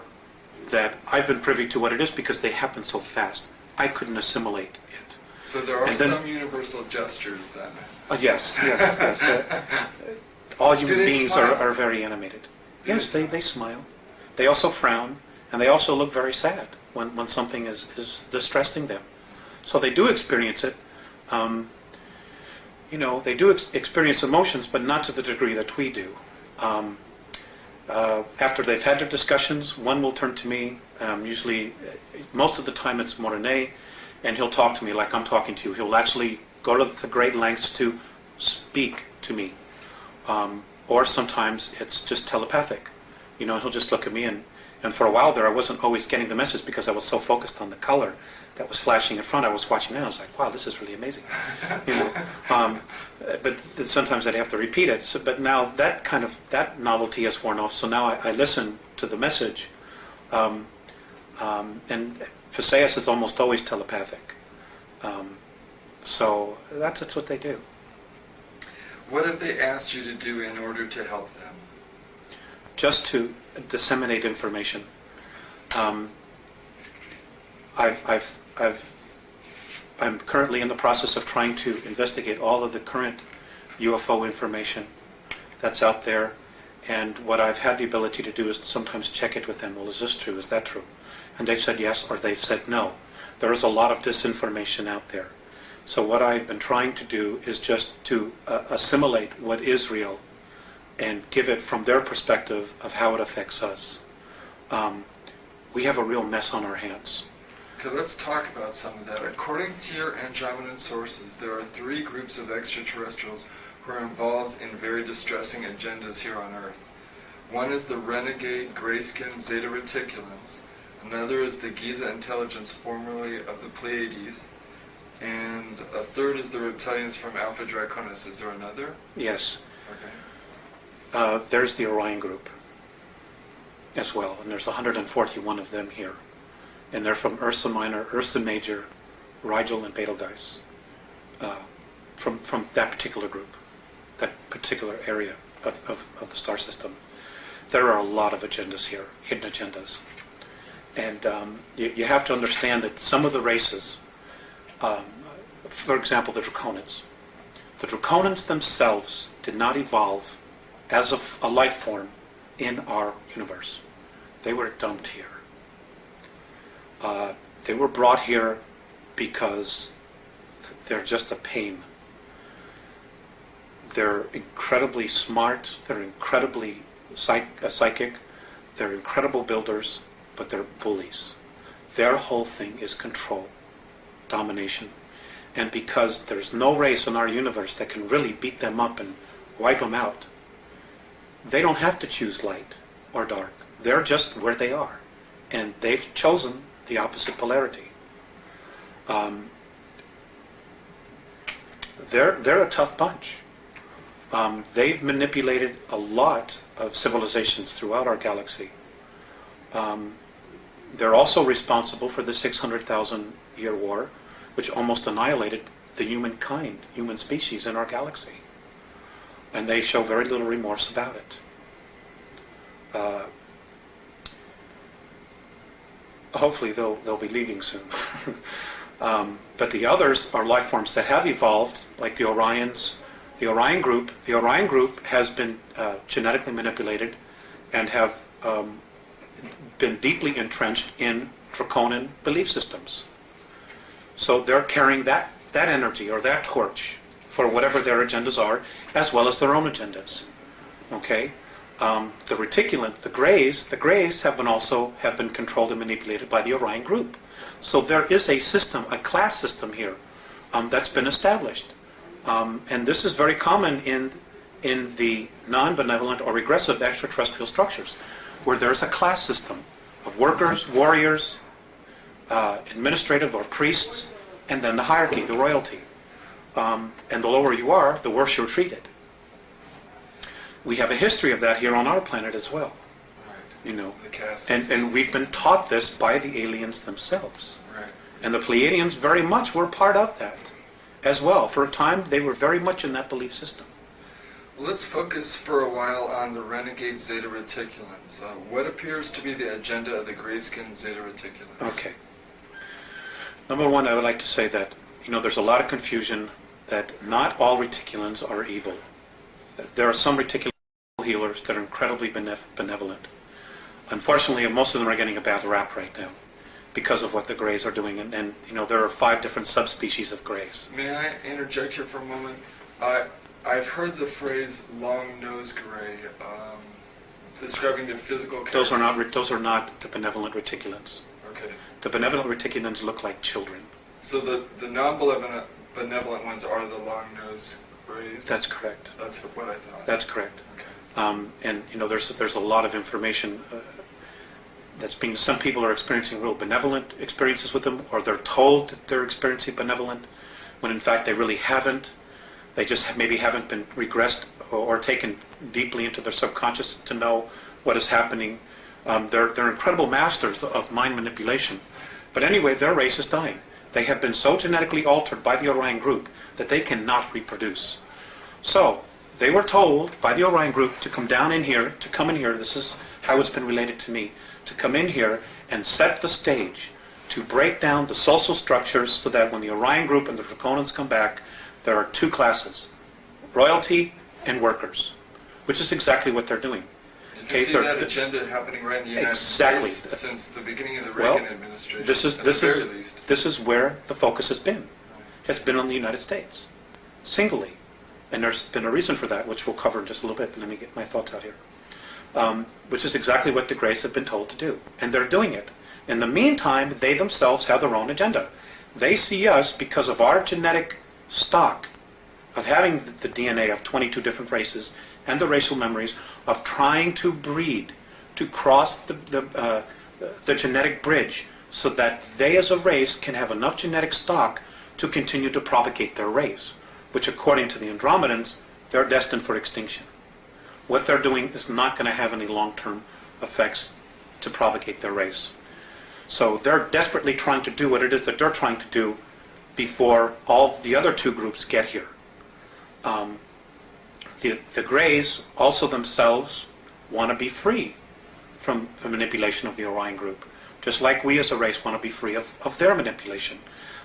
that I've been privy to what it is because they happen so fast. I couldn't assimilate it. So there are some universal gestures then. Yes. All human beings are very animated. Yes, they smile. They also frown, and they also look very sad when something is distressing them. So they do experience it. They do experience emotions, but not to the degree that we do. After they've had their discussions, one will turn to me. Usually, most of the time it's Morene, and he'll talk to me like I'm talking to you. He'll actually go to the great lengths to speak to me. Or sometimes it's just telepathic. He'll just look at me, and for a while there I wasn't always getting the message because I was so focused on the color that was flashing in front. I was watching that, and I was like, wow, this is really amazing. But sometimes I'd have to repeat it. So, but now that novelty has worn off, so now I listen to the message. And Visayas is almost always telepathic. So that's what they do. What have they asked you to do in order to help them? just to disseminate information. I'm currently in the process of trying to investigate all of the current UFO information that's out there, and what I've had the ability to do is to sometimes check it with them. Well, is this true? Is that true? And they've said yes, or they've said no. There is a lot of disinformation out there. So what I've been trying to do is just to assimilate what is real and give it from their perspective of how it affects us. We have a real mess on our hands. Okay, let's talk about some of that. According to your Andromedan sources, there are 3 groups of extraterrestrials who are involved in very distressing agendas here on Earth. One is the renegade grayskin Zeta Reticulans. Another is the Giza intelligence, formerly of the Pleiades. And a third is the reptilians from Alpha Draconis. Is there another? Yes. Okay. There's the Orion group as well, and there's 141 of them here. And they're from Ursa Minor, Ursa Major, Rigel, and Betelgeuse, from that particular group, that particular area of the star system. There are a lot of agendas here, hidden agendas. And you have to understand that some of the races, for example, the Draconians themselves did not evolve as a life form in our universe. They were dumped here. They were brought here because they're just a pain. They're incredibly smart. They're incredibly psychic. They're incredible builders, but they're bullies. Their whole thing is control, domination. And because there's no race in our universe that can really beat them up and wipe them out, they don't have to choose light or dark. They're just where they are. And they've chosen the opposite polarity. They're a tough bunch. They've manipulated a lot of civilizations throughout our galaxy. They're also responsible for the 600,000-year war, which almost annihilated the human species in our galaxy. And they show very little remorse about it. Hopefully they'll be leaving soon. But the others are life forms that have evolved, like the Orions. The Orion group has been genetically manipulated and have been deeply entrenched in Draconian belief systems. So they're carrying that energy or that torch for whatever their agendas are, as well as their own agendas. Okay? The reticulant, the Greys have been controlled and manipulated by the Orion group. So there is a system, a class system here that's been established. And this is very common in the non-benevolent or regressive extraterrestrial structures, where there's a class system of workers, warriors, administrative or priests, and then the hierarchy, the royalty. And the lower you are, the worse you're treated. We have a history of that here on our planet as well. Right. You know, the caste and we've been taught this by the aliens themselves. Right. And the Pleiadians very much were part of that as well. For a time, they were very much in that belief system. Well, let's focus for a while on the renegade Zeta Reticulans. What appears to be the agenda of the grayskin Zeta Reticulans? Okay. Number one, I would like to say that, there's a lot of confusion that not all reticulans are evil. There are some reticulan healers that are incredibly benevolent. Unfortunately, most of them are getting a bad rap right now because of what the Greys are doing. And there are 5 different subspecies of Greys. May I interject here for a moment? I've heard the phrase long-nosed Grey describing the physical characteristics. Those are not the benevolent reticulans. Okay. The benevolent reticulans look like children. So the non-benevolent ones are the long-nosed Greys? That's correct. That's what I thought. That's correct. Okay. And there's a lot of information that's being. Some people are experiencing real benevolent experiences with them, or they're told that they're experiencing benevolent, when in fact they really haven't. They just maybe haven't been regressed or taken deeply into their subconscious to know what is happening. They're incredible masters of mind manipulation. But anyway, their race is dying. They have been so genetically altered by the Orion group that they cannot reproduce. So, they were told by the Orion group to come down in here, to come in here, this is how it's been related to me, to come in here and set the stage to break down the social structures so that when the Orion group and the Draconans come back, there are two classes, royalty and workers, which is exactly what they're doing. You can see that agenda happening right in the United States since the beginning of the Reagan administration, this is where the focus has been. Has been on the United States, singly. And there's been a reason for that, which we'll cover in just a little bit. Let me get my thoughts out here. Which is exactly what the Greys have been told to do. And they're doing it. In the meantime, they themselves have their own agenda. They see us, because of our genetic stock, of having the DNA of 22 different races, and the racial memories, of trying to breed, to cross the genetic bridge, so that they as a race can have enough genetic stock to continue to propagate their race, which according to the Andromedans, they're destined for extinction. What they're doing is not going to have any long-term effects to propagate their race. So they're desperately trying to do what it is that they're trying to do before all the other two groups get here. The Greys also themselves want to be free from the manipulation of the Orion group, just like we as a race want to be free of their manipulation.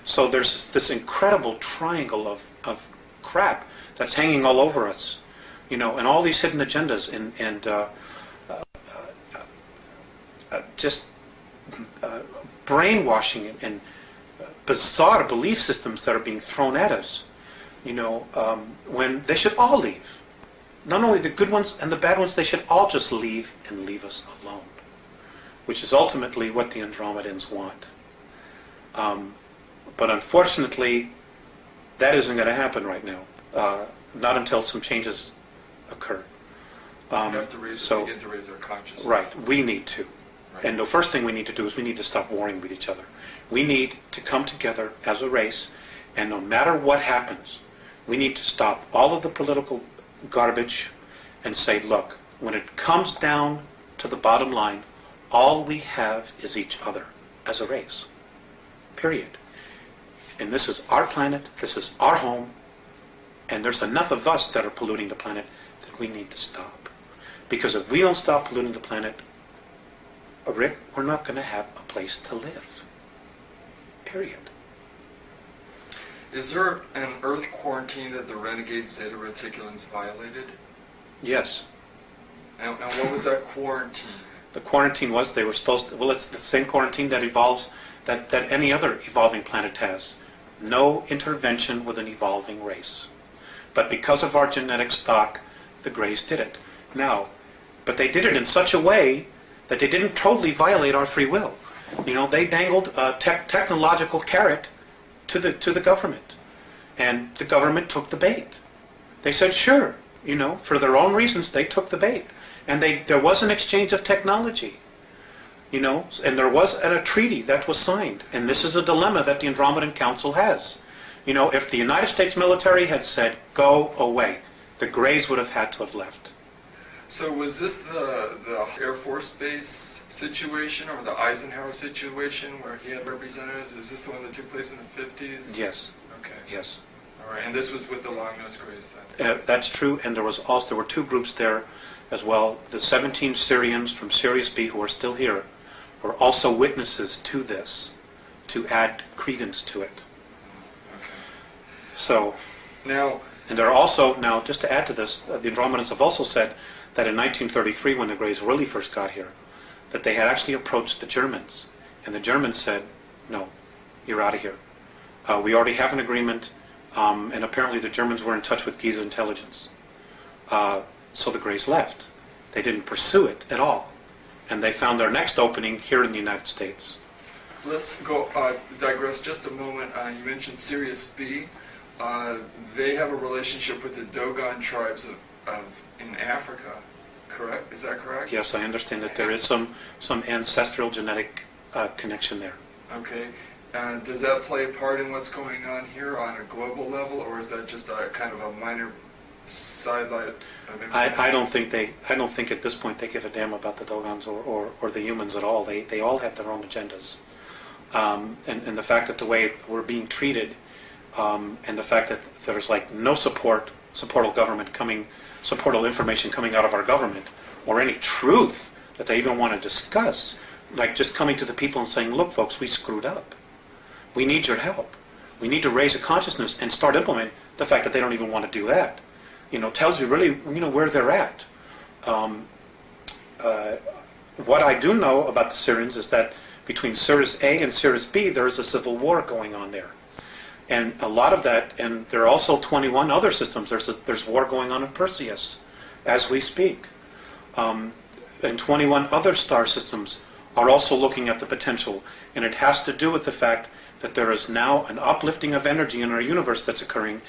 So there's this incredible triangle of crap that's hanging all over us, and all these hidden agendas and just brainwashing and bizarre belief systems that are being thrown at us, when they should all leave. Not only the good ones and the bad ones, they should all just leave and leave us alone, which is ultimately what the Andromedans want. But unfortunately, that isn't going to happen right now. Not until some changes occur. We have to begin to raise our consciousness. Right, we need to. Right. And the first thing we need to do is we need to stop warring with each other. We need to come together as a race, and no matter what happens, we need to stop all of the political garbage and say, look, when it comes down to the bottom line, all we have is each other as a race. Period. And this is our planet, this is our home, and there's enough of us that are polluting the planet that we need to stop. Because if we don't stop polluting the planet, Rick, we're not going to have a place to live. Period. Is there an Earth quarantine that the renegade Zeta Reticulans violated? Yes. And what was that quarantine? The quarantine was they were supposed to, well, it's the same quarantine that evolves, that any other evolving planet has. No intervention with an evolving race. But because of our genetic stock, the Greys did it. Now, but they did it in such a way that they didn't totally violate our free will. They dangled a technological carrot to the government. And the government took the bait. They said, sure, for their own reasons, they took the bait. And there was an exchange of technology. And there was a treaty that was signed. And this is a dilemma that the Andromedan Council has. If the United States military had said, go away, the Greys would have had to have left. So was this the Air Force Base situation or the Eisenhower situation where he had representatives? Is this the one that took place in the 50s? Yes. Okay. Yes. All right. And this was with the Long-Nosed Greys then? That's true. And there were two groups there as well. The 17 Syrians from Sirius B who are still here were also witnesses to this, to add credence to it. Okay. So, now, and there are also, now just to add to this, the Andromedans have also said that in 1933, when the Greys really first got here, that they had actually approached the Germans. And the Germans said, no, you're out of here. We already have an agreement, and apparently the Germans were in touch with Giza intelligence. So the Greys left. They didn't pursue it at all. And they found their next opening here in the United States. Let's go digress just a moment. You mentioned Sirius B. They have a relationship with the Dogon tribes in Africa, correct? Is that correct? Yes, I understand that there is some ancestral genetic connection there. Okay. Does that play a part in what's going on here on a global level, or is that just a kind of a minor sidelight? I don't think at this point they give a damn about the Dogons or the humans at all. They all have their own agendas. And the fact that the way we're being treated, and the fact that there's no support supportal information coming out of our government, or any truth that they even want to discuss, like just coming to the people and saying, look, folks, we screwed up. We need your help. We need to raise a consciousness and start implementing. The fact that they don't even want to do that, tells you really, where they're at. What I do know about the Syrians is that between Sirius A and Sirius B, there is a civil war going on there. And a lot of that, and there are also 21 other systems. There's war going on in Perseus as we speak. And 21 other star systems are also looking at the potential. And it has to do with the fact that there is now an uplifting of energy in our universe that's occurring.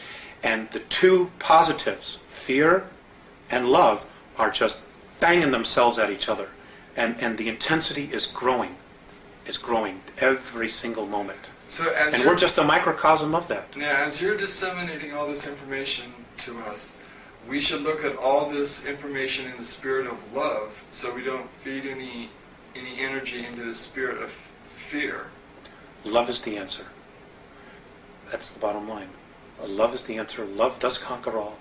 And the two positives, fear and love, are just banging themselves at each other. And the intensity is growing every single moment. And we're just a microcosm of that. Now, as you're disseminating all this information to us, we should look at all this information in the spirit of love, so we don't feed any energy into the spirit of fear. Love is the answer. That's the bottom line. Love is the answer. Love does conquer all.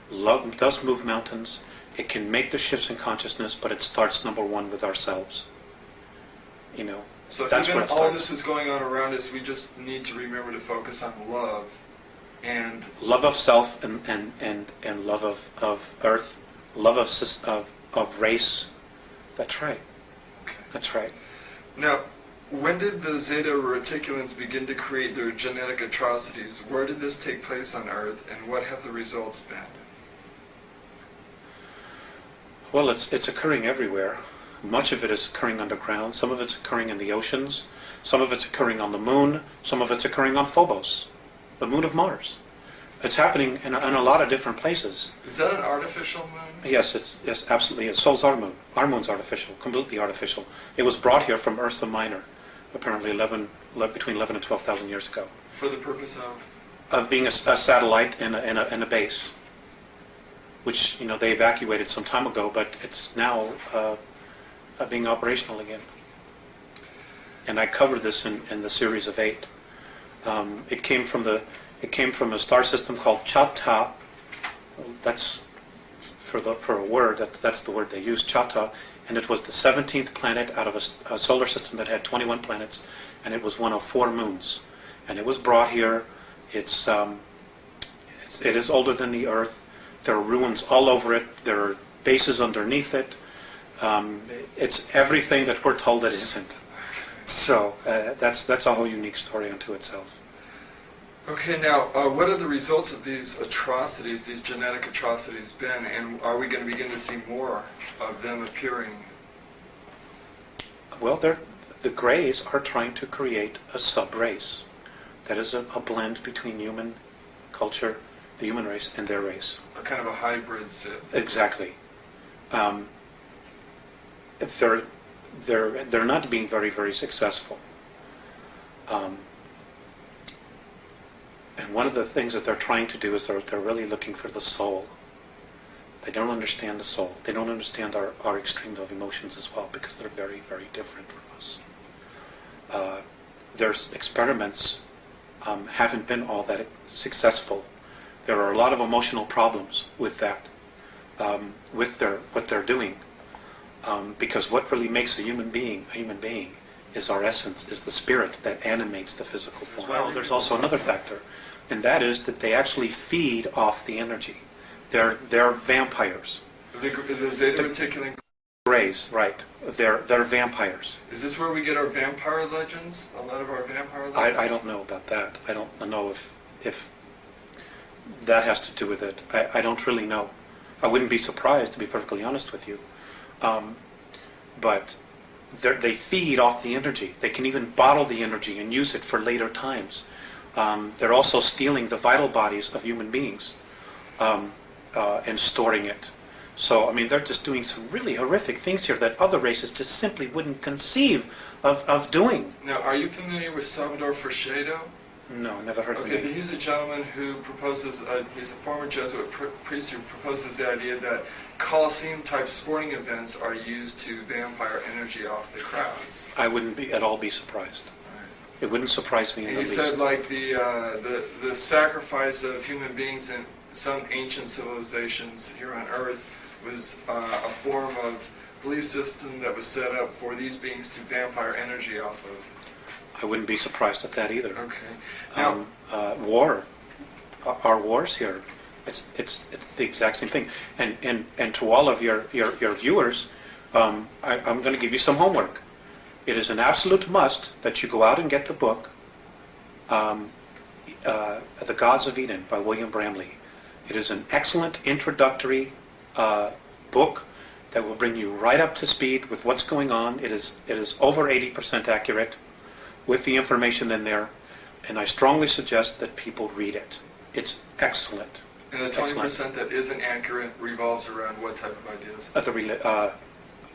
Love does move mountains. It can make the shifts in consciousness, but it starts, number one, with ourselves. So that's even where it all starts. this is going on around us, we just need to remember to focus on love and love of self and love of earth, love of race. That's right. Okay. That's right. Now, when did the Zeta Reticulans begin to create their genetic atrocities? Where did this take place on Earth, and what have the results been? Well, it's occurring everywhere. Much of it is occurring underground. Some of it's occurring in the oceans. Some of it's occurring on the moon. Some of it's occurring on Phobos, the moon of Mars. It's happening in a lot of different places. Is that an artificial moon? Yes, it's absolutely. So's our moon. Our moon's artificial, completely artificial. It was brought here from Ursa Minor, apparently between 11 and 12,000 years ago. For the purpose of? Of being a satellite in a base, which they evacuated some time ago, but it's now being operational again. And I covered this in the series of 8. It came from a star system called Chata. That's for a word. That's the word they used, Chata, and it was the 17th planet out of a solar system that had 21 planets, and it was one of 4 moons. And it was brought here. It is older than the Earth. There are ruins all over it. There are bases underneath it. It's everything that we're told it isn't. So that's a whole unique story unto itself. Okay, now, what are the results of these atrocities, these genetic atrocities been, and are we going to begin to see more of them appearing? Well, the Greys are trying to create a sub-race. That is a blend between human culture, the human race, and their race. A kind of a hybrid Sith. Exactly. They're not being very, very successful. And one of the things that they're trying to do is they're really looking for the soul. They don't understand the soul. They don't understand our extremes of emotions as well, because they're very, very different from us. Their experiments haven't been all that successful. There are a lot of emotional problems with that, with what they're doing. Because what really makes a human being, is our essence, is the spirit that animates the physical form. Well, there's also another factor, and that is that they actually feed off the energy. They're vampires. The Zeta Reticulan Greys, right. They're vampires. Is this where we get our vampire legends? A lot of our vampire legends? I don't know about that. I don't know if that has to do with it. I don't really know. I wouldn't be surprised, to be perfectly honest with you. But they feed off the energy. They can even bottle the energy and use it for later times. They're also stealing the vital bodies of human beings and storing it. So, they're just doing some really horrific things here that other races just simply wouldn't conceive of doing. Now, are you familiar with Salvador Freixedo? No, never heard of him. Okay, he's a gentleman who proposes, he's a former Jesuit priest who proposes the idea that Colosseum-type sporting events are used to vampire energy off the crowds. I wouldn't at all be surprised. It wouldn't surprise me in the He least. said like the sacrifice of human beings in some ancient civilizations here on Earth was a form of belief system that was set up for these beings to vampire energy off of. I wouldn't be surprised at that either. Okay. Now, War, our wars here, it's the exact same thing. And to all of your viewers, I'm going to give you some homework. It is an absolute must that you go out and get the book, The Gods of Eden by William Bramley. It is an excellent introductory book that will bring you right up to speed with what's going on. It is over 80% accurate with the information in there, and I strongly suggest that people read it. It's excellent. And the 20% that isn't accurate revolves around what type of ideas?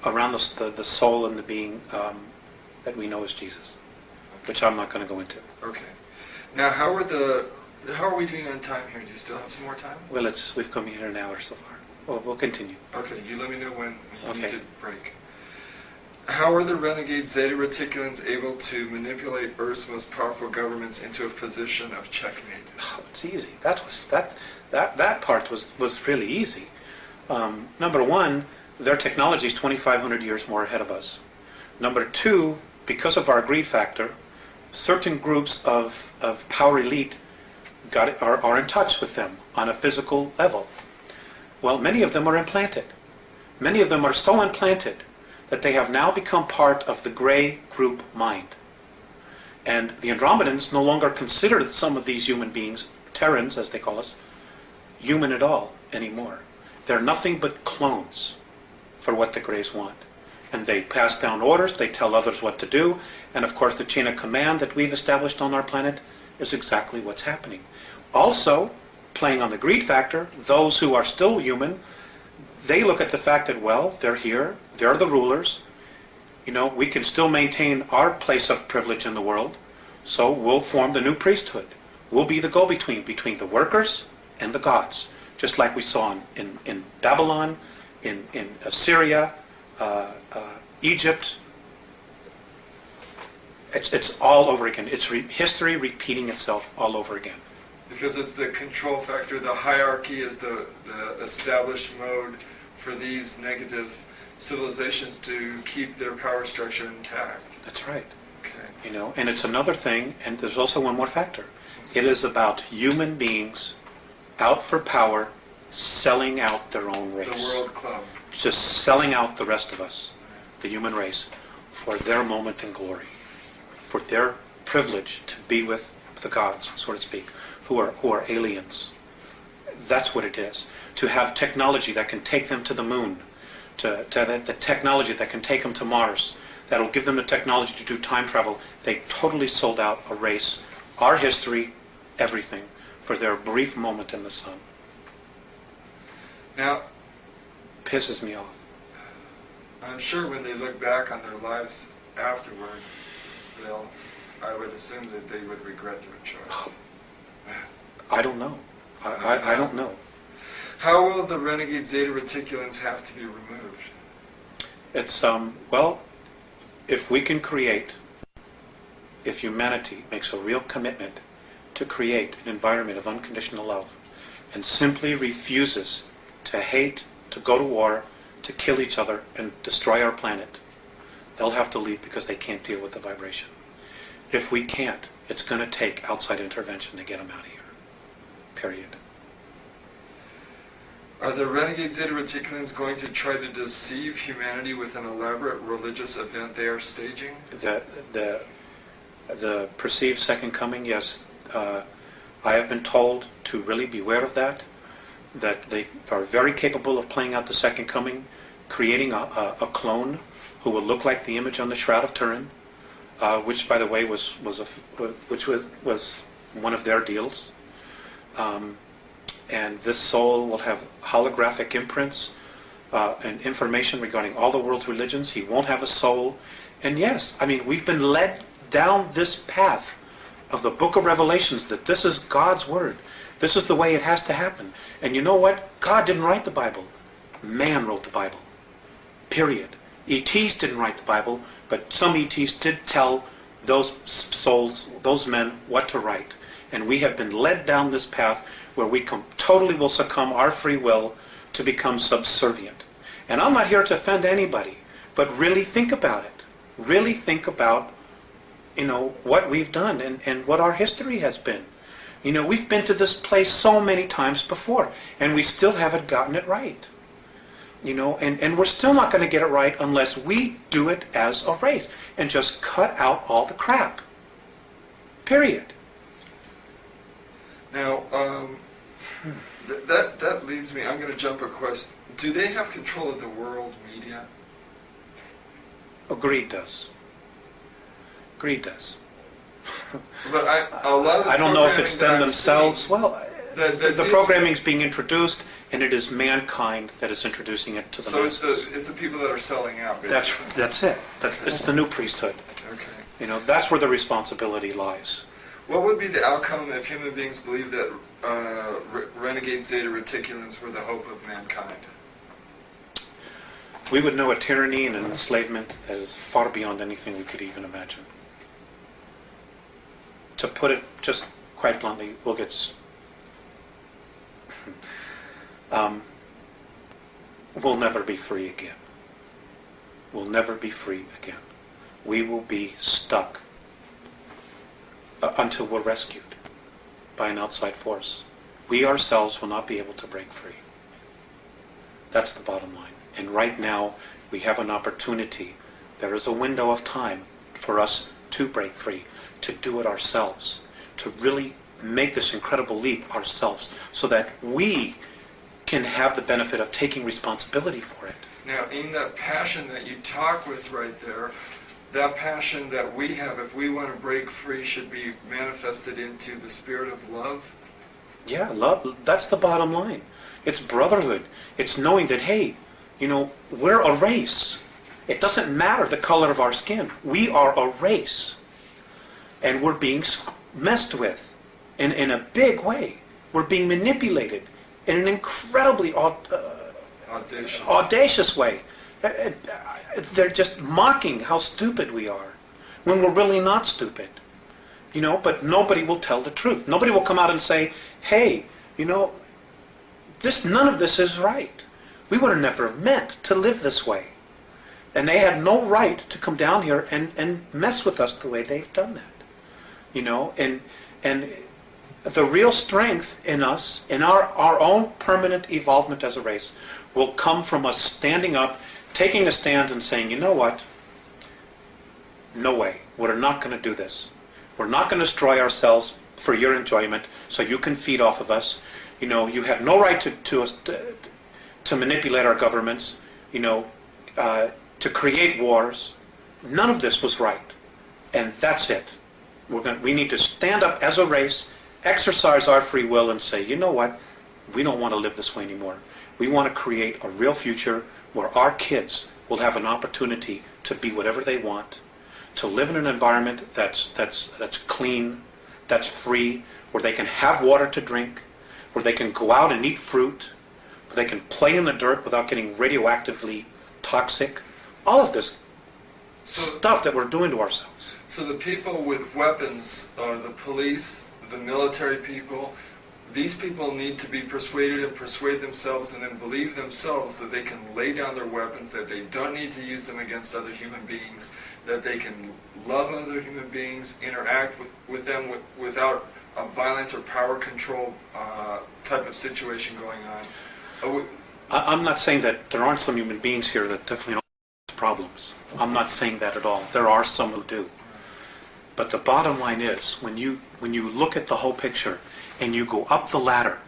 Around the soul and the being that we know as Jesus, which I'm not going to go into. Okay. Now, how are we doing on time here? Do you still have some more time? Well, we've come here an hour so far. We'll continue. Okay, you let me know when you Okay. need to break. How are the renegade Zeta Reticulans able to manipulate Earth's most powerful governments into a position of checkmate? Oh, it's easy. That part was really easy. Number one, their technology is 2,500 years more ahead of us. Number two, because of our greed factor, certain groups of power elite are in touch with them on a physical level. Well, many of them are implanted. Many of them are so implanted that they have now become part of the gray group mind. And the Andromedans no longer consider some of these human beings, Terrans as they call us, human at all anymore. They're nothing but clones for what the Greys want. And they pass down orders, they tell others what to do, and of course the chain of command that we've established on our planet is exactly what's happening. Also, playing on the greed factor, those who are still human, they look at the fact that, well, they're here, they're the rulers, we can still maintain our place of privilege in the world, so we'll form the new priesthood. We'll be the go-between between the workers and the gods, just like we saw in Babylon, in Assyria, Egypt. It's all over again. It's history repeating itself all over again. Because it's the control factor, the hierarchy is the established mode for these negative civilizations to keep their power structure intact. That's right. Okay. And it's another thing, and there's also one more factor. It is about human beings out for power, selling out their own race. The World Club. Just selling out the rest of us, the human race, for their moment in glory, for their privilege to be with the gods, so to speak, who are aliens. That's what it is. To have technology that can take them to the moon, to the technology that can take them to Mars, that will give them the technology to do time travel. They totally sold out a race, our history, everything, for their brief moment in the sun. Now, Pisses me off. I'm sure when they look back on their lives afterward, I would assume that they would regret their choice. I don't know. I don't know. How will the renegade Zeta Reticulans have to be removed? It's, if we can create, if humanity makes a real commitment to create an environment of unconditional love and simply refuses to hate, to go to war, to kill each other and destroy our planet, they'll have to leave because they can't deal with the vibration. If we can't, it's going to take outside intervention to get them out of here. Period. Are the renegade Zeta Reticulans going to try to deceive humanity with an elaborate religious event they are staging? The perceived second coming, yes. I have been told to really beware of that they are very capable of playing out the second coming, creating a clone who will look like the image on the Shroud of Turin, which, by the way, was one of their deals. And this soul will have holographic imprints and information regarding all the world's religions. He won't have a soul. And yes, we've been led down this path of the book of Revelations that this is God's word. This is the way it has to happen. And you know what? God didn't write the Bible. Man wrote the Bible. Period. ETs didn't write the Bible, but some ETs did tell those souls, those men, what to write. And we have been led down this path where we totally will succumb our free will to become subservient. And I'm not here to offend anybody, but really think about it. Really think about, what we've done and what our history has been. We've been to this place so many times before, and we still haven't gotten it right. And we're still not going to get it right unless we do it as a race and just cut out all the crap. Period. Now, that leads me, I'm going to jump a question. Do they have control of the world media? Oh, greed does. Greed does. But a lot of the I don't know if it's them themselves. Seeing, well, the programming is being introduced, and it is mankind that is introducing it to the masses. So it's the people that are selling out, basically. That's it. It's the new priesthood. Okay. That's where the responsibility lies. What would be the outcome if human beings believed that renegade Zeta Reticulans were the hope of mankind? We would know a tyranny and an enslavement that is far beyond anything we could even imagine. To put it just quite bluntly, we'll never be free again. We'll never be free again. We will be stuck until we're rescued by an outside force. We ourselves will not be able to break free. That's the bottom line. And right now, we have an opportunity. There is a window of time for us to break free, to do it ourselves, to really make this incredible leap ourselves, so that we can have the benefit of taking responsibility for it. Now, in that passion that you talk with right there, that passion that we have, if we want to break free, should be manifested into the spirit of love? Yeah, love. That's the bottom line. It's brotherhood. It's knowing that, hey, we're a race. It doesn't matter the color of our skin. We are a race. And we're being messed with in a big way. We're being manipulated in an incredibly audacious way. They're just mocking how stupid we are when we're really not stupid. But nobody will tell the truth. Nobody will come out and say, hey, none of this is right. We would have never meant to live this way. And they had no right to come down here and mess with us the way they've done that. And the real strength in us, in our own permanent evolvement as a race, will come from us standing up, taking a stand and saying, you know what? No way. We're not going to do this. We're not going to destroy ourselves for your enjoyment so you can feed off of us. You have no right to manipulate our governments, to create wars. None of this was right. And that's it. We need to stand up as a race, exercise our free will, and say, you know what? We don't want to live this way anymore. We want to create a real future where our kids will have an opportunity to be whatever they want, to live in an environment that's clean, that's free, where they can have water to drink, where they can go out and eat fruit, where they can play in the dirt without getting radioactively toxic. All of this stuff that we're doing to ourselves. So the people with weapons, the police, the military people, these people need to be persuaded and persuade themselves and then believe themselves that they can lay down their weapons, that they don't need to use them against other human beings, that they can love other human beings, interact with them without a violent or power control type of situation going on. I'm not saying that there aren't some human beings here that definitely don't have problems. I'm not saying that at all. There are some who do. But the bottom line is, when you look at the whole picture and you go up the ladder,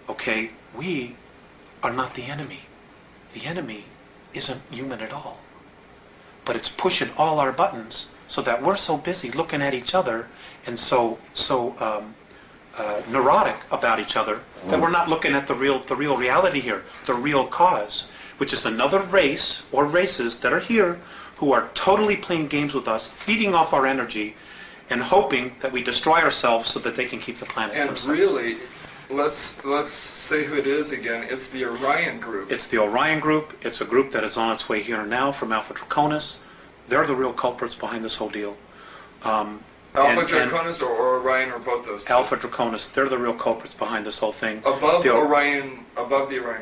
okay, we are not the enemy. The enemy isn't human at all. But it's pushing all our buttons so that we're so busy looking at each other and so neurotic about each other that we're not looking at the real reality here, the real cause, which is another race or races that are here who are totally playing games with us, feeding off our energy, and hoping that we destroy ourselves so that they can keep the planet for themselves. And really, let's say who it is again. It's the Orion group. It's the Orion group. It's a group that is on its way here now from Alpha Draconis. They're the real culprits behind this whole deal. Um, Alpha Draconis or Orion or both those two? Alpha Draconis, they're the real culprits behind this whole thing. Above the Orion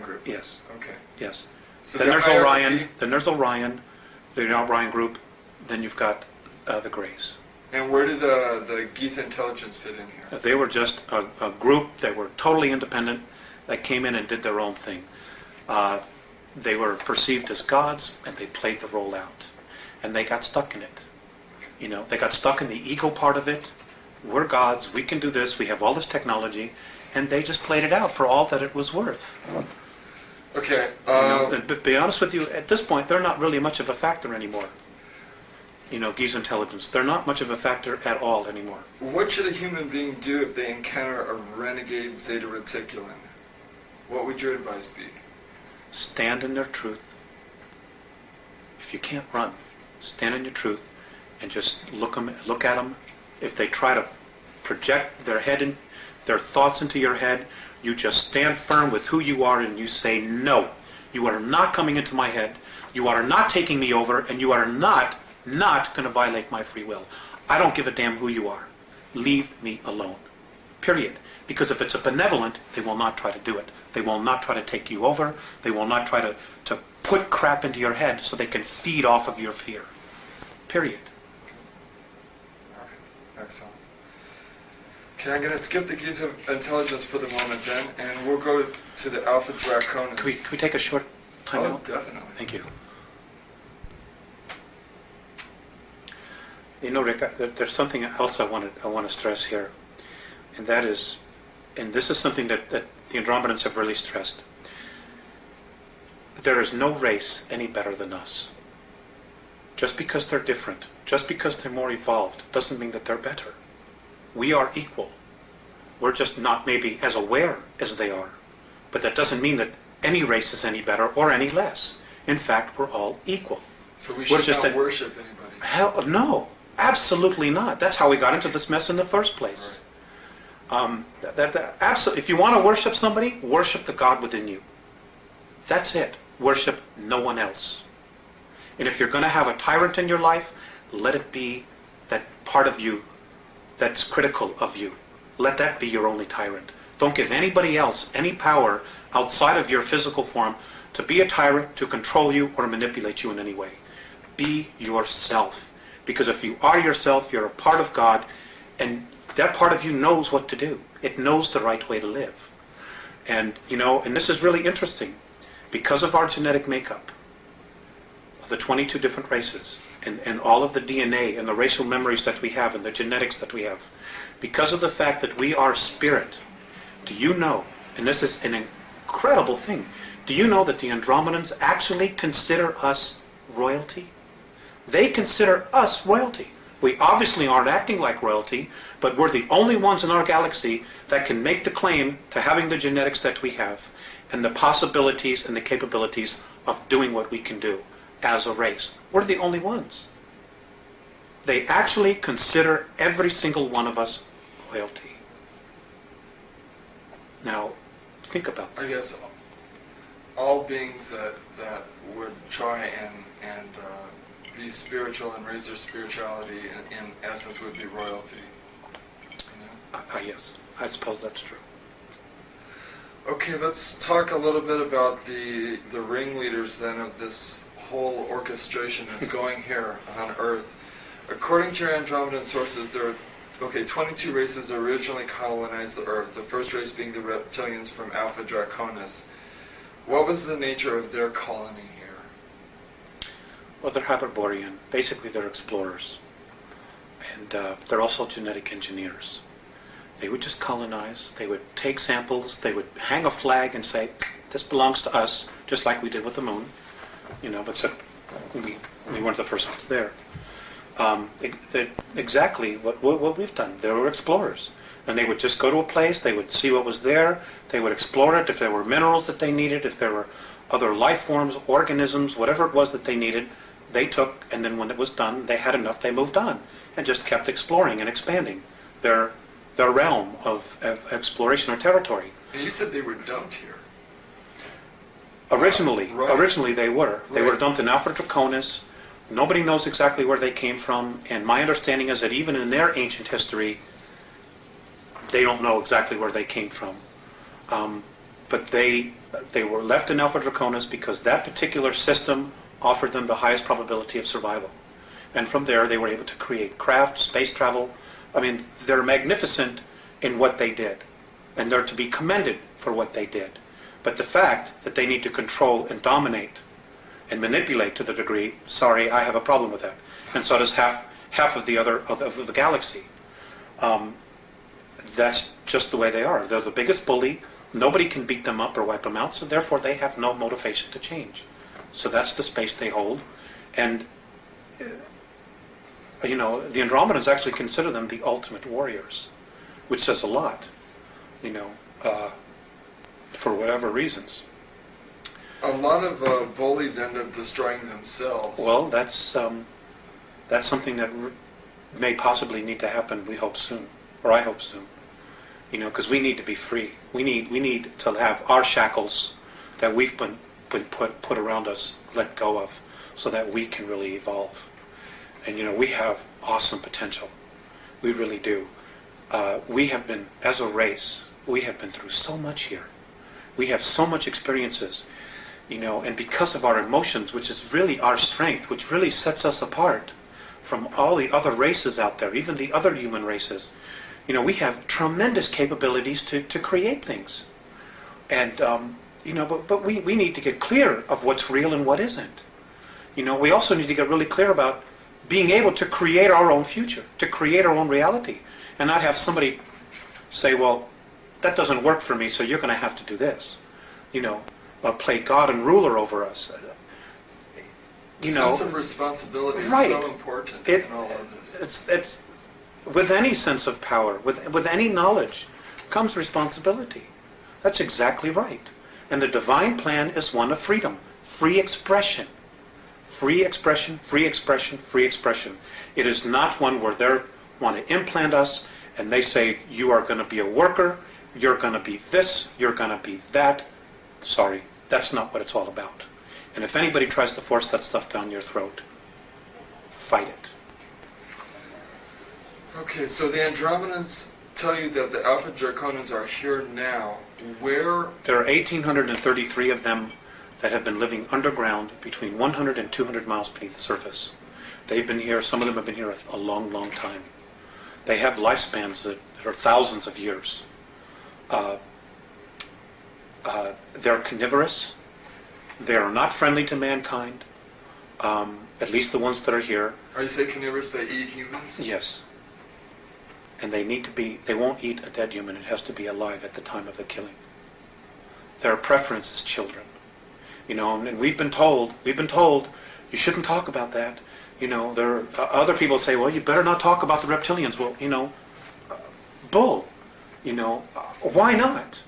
group? Yes. Okay. Yes. So Then there's Orion, the Orion group, then you've got the Greys. And where did the Giza intelligence fit in here? They were just a group that were totally independent, that came in and did their own thing. They were perceived as gods, and they played the role out. And they got stuck in it. You know, they got stuck in the ego part of it. We're gods, we can do this, we have all this technology, and they just played it out for all that it was worth. Okay. But to be honest with you, at this point, they're not really much of a factor anymore. You know, Giza intelligence, they're not much of a factor at all anymore. What should a human being do if they encounter a renegade Zeta Reticulan? What would your advice be? Stand in their truth. If you can't run, stand in your truth and just look at them. If they try to project their thoughts into your head, you just stand firm with who you are and you say, no, you are not coming into my head, you are not taking me over, and you are not going to violate my free will. I don't give a damn who you are. Leave me alone. Period. Because if it's a benevolent, they will not try to do it. They will not try to take you over. They will not try to put crap into your head so they can feed off of your fear. Period. All right. Excellent. Okay, I'm going to skip the Giza intelligence for the moment then, and we'll go to the Alpha Draconis. Can we take a short time out? Oh, definitely. Thank you. You know, Rick, there's something else I want to stress here, and that is, and this is something that the Andromedans have really stressed. There is no race any better than us. Just because they're different, just because they're more evolved, doesn't mean that they're better. We are equal. We're just not maybe as aware as they are. But that doesn't mean that any race is any better or any less. In fact, we're all equal. So we should not worship anybody? Hell, no. Absolutely not. That's how we got into this mess in the first place. Right. Absolutely. If you want to worship somebody, worship the God within you. That's it. Worship no one else. And if you're going to have a tyrant in your life, let it be that part of you that's critical of you. Let that be your only tyrant. Don't give anybody else any power outside of your physical form to be a tyrant, to control you, or manipulate you in any way. Be yourself. Because if you are yourself, you're a part of God, and that part of you knows what to do. It knows the right way to live. And, you know, and this is really interesting. Because of our genetic makeup, of the 22 different races, and all of the DNA and the racial memories that we have and the genetics that we have, because of the fact that we are spirit, do you know, and this is an incredible thing, do you know that the Andromedans actually consider us royalty? They consider us royalty. We obviously aren't acting like royalty, but we're the only ones in our galaxy that can make the claim to having the genetics that we have and the possibilities and the capabilities of doing what we can do as a race. We're the only ones. They actually consider every single one of us royalty. Now, think about that. I guess all beings that would try and be spiritual and raise their spirituality in essence would be royalty. You know? Yes, I suppose that's true. Okay, let's talk a little bit about the ringleaders then of this whole orchestration that's going here on Earth. According to your Andromedan sources, there are 22 races originally colonized the Earth, the first race being the reptilians from Alpha Draconis. What was the nature of their colony here? Well, they're Hyperborean. Basically, they're explorers. And they're also genetic engineers. They would just colonize. They would take samples. They would hang a flag and say, this belongs to us, just like we did with the moon. You know, but we weren't the first ones there. Exactly what we've done. They were explorers. And they would just go to a place, they would see what was there, they would explore it, if there were minerals that they needed, if there were other life forms, organisms, whatever it was that they needed, they took, and then when it was done, they had enough, they moved on, and just kept exploring and expanding their realm of exploration or territory. And you said they were dumped here. Originally they were. They Right. were dumped in Alpha Draconis. Nobody knows exactly where they came from, and my understanding is that even in their ancient history, they don't know exactly where they came from. But they were left in Alpha Draconis because that particular system offered them the highest probability of survival. And from there, they were able to create craft, space travel. I mean, they're magnificent in what they did, and they're to be commended for what they did. But the fact that they need to control and dominate and manipulate to the degree, sorry, I have a problem with that. And so does half of the other of the galaxy. That's just the way they are. They're the biggest bully. Nobody can beat them up or wipe them out, so therefore they have no motivation to change. So that's the space they hold. And, the Andromedans actually consider them the ultimate warriors, which says a lot, for whatever reasons. A lot of bullies end up destroying themselves. Well, that's something that may possibly need to happen, we hope soon, or I hope soon. Because we need to be free. We need to have our shackles that we've been put around us let go of, so that we can really evolve. And we have awesome potential. We really do. We have been, as a race, we have been through so much here. We have so much experiences, and because of our emotions, which is really our strength, which really sets us apart from all the other races out there, even the other human races. We have tremendous capabilities to create things. And, but we need to get clear of what's real and what isn't. We also need to get really clear about being able to create our own future, to create our own reality, and not have somebody say, well, that doesn't work for me, so you're going to have to do this. Play God and ruler over us. Sense of responsibility is right. so important in all of this. It's with any sense of power, with any knowledge, comes responsibility. That's exactly right. And the divine plan is one of freedom, free expression. Free expression, free expression, free expression. It is not one where they want to implant us and they say, you are going to be a worker, you're going to be this, you're going to be that. Sorry, that's not what it's all about. And if anybody tries to force that stuff down your throat, fight it. Okay, so the Andromedans tell you that the Alpha Draconans are here now. Where? There are 1,833 of them that have been living underground between 100 and 200 miles beneath the surface. They've been here, some of them have been here a long, long time. They have lifespans that are thousands of years. They're carnivorous. They are not friendly to mankind, at least the ones that are here. Are you saying carnivorous, they eat humans? Yes. And they won't eat a dead human. It has to be alive at the time of the killing. Their preference is children. And we've been told, you shouldn't talk about that. There are other people say, well, you better not talk about the reptilians. Well, bull. Why not?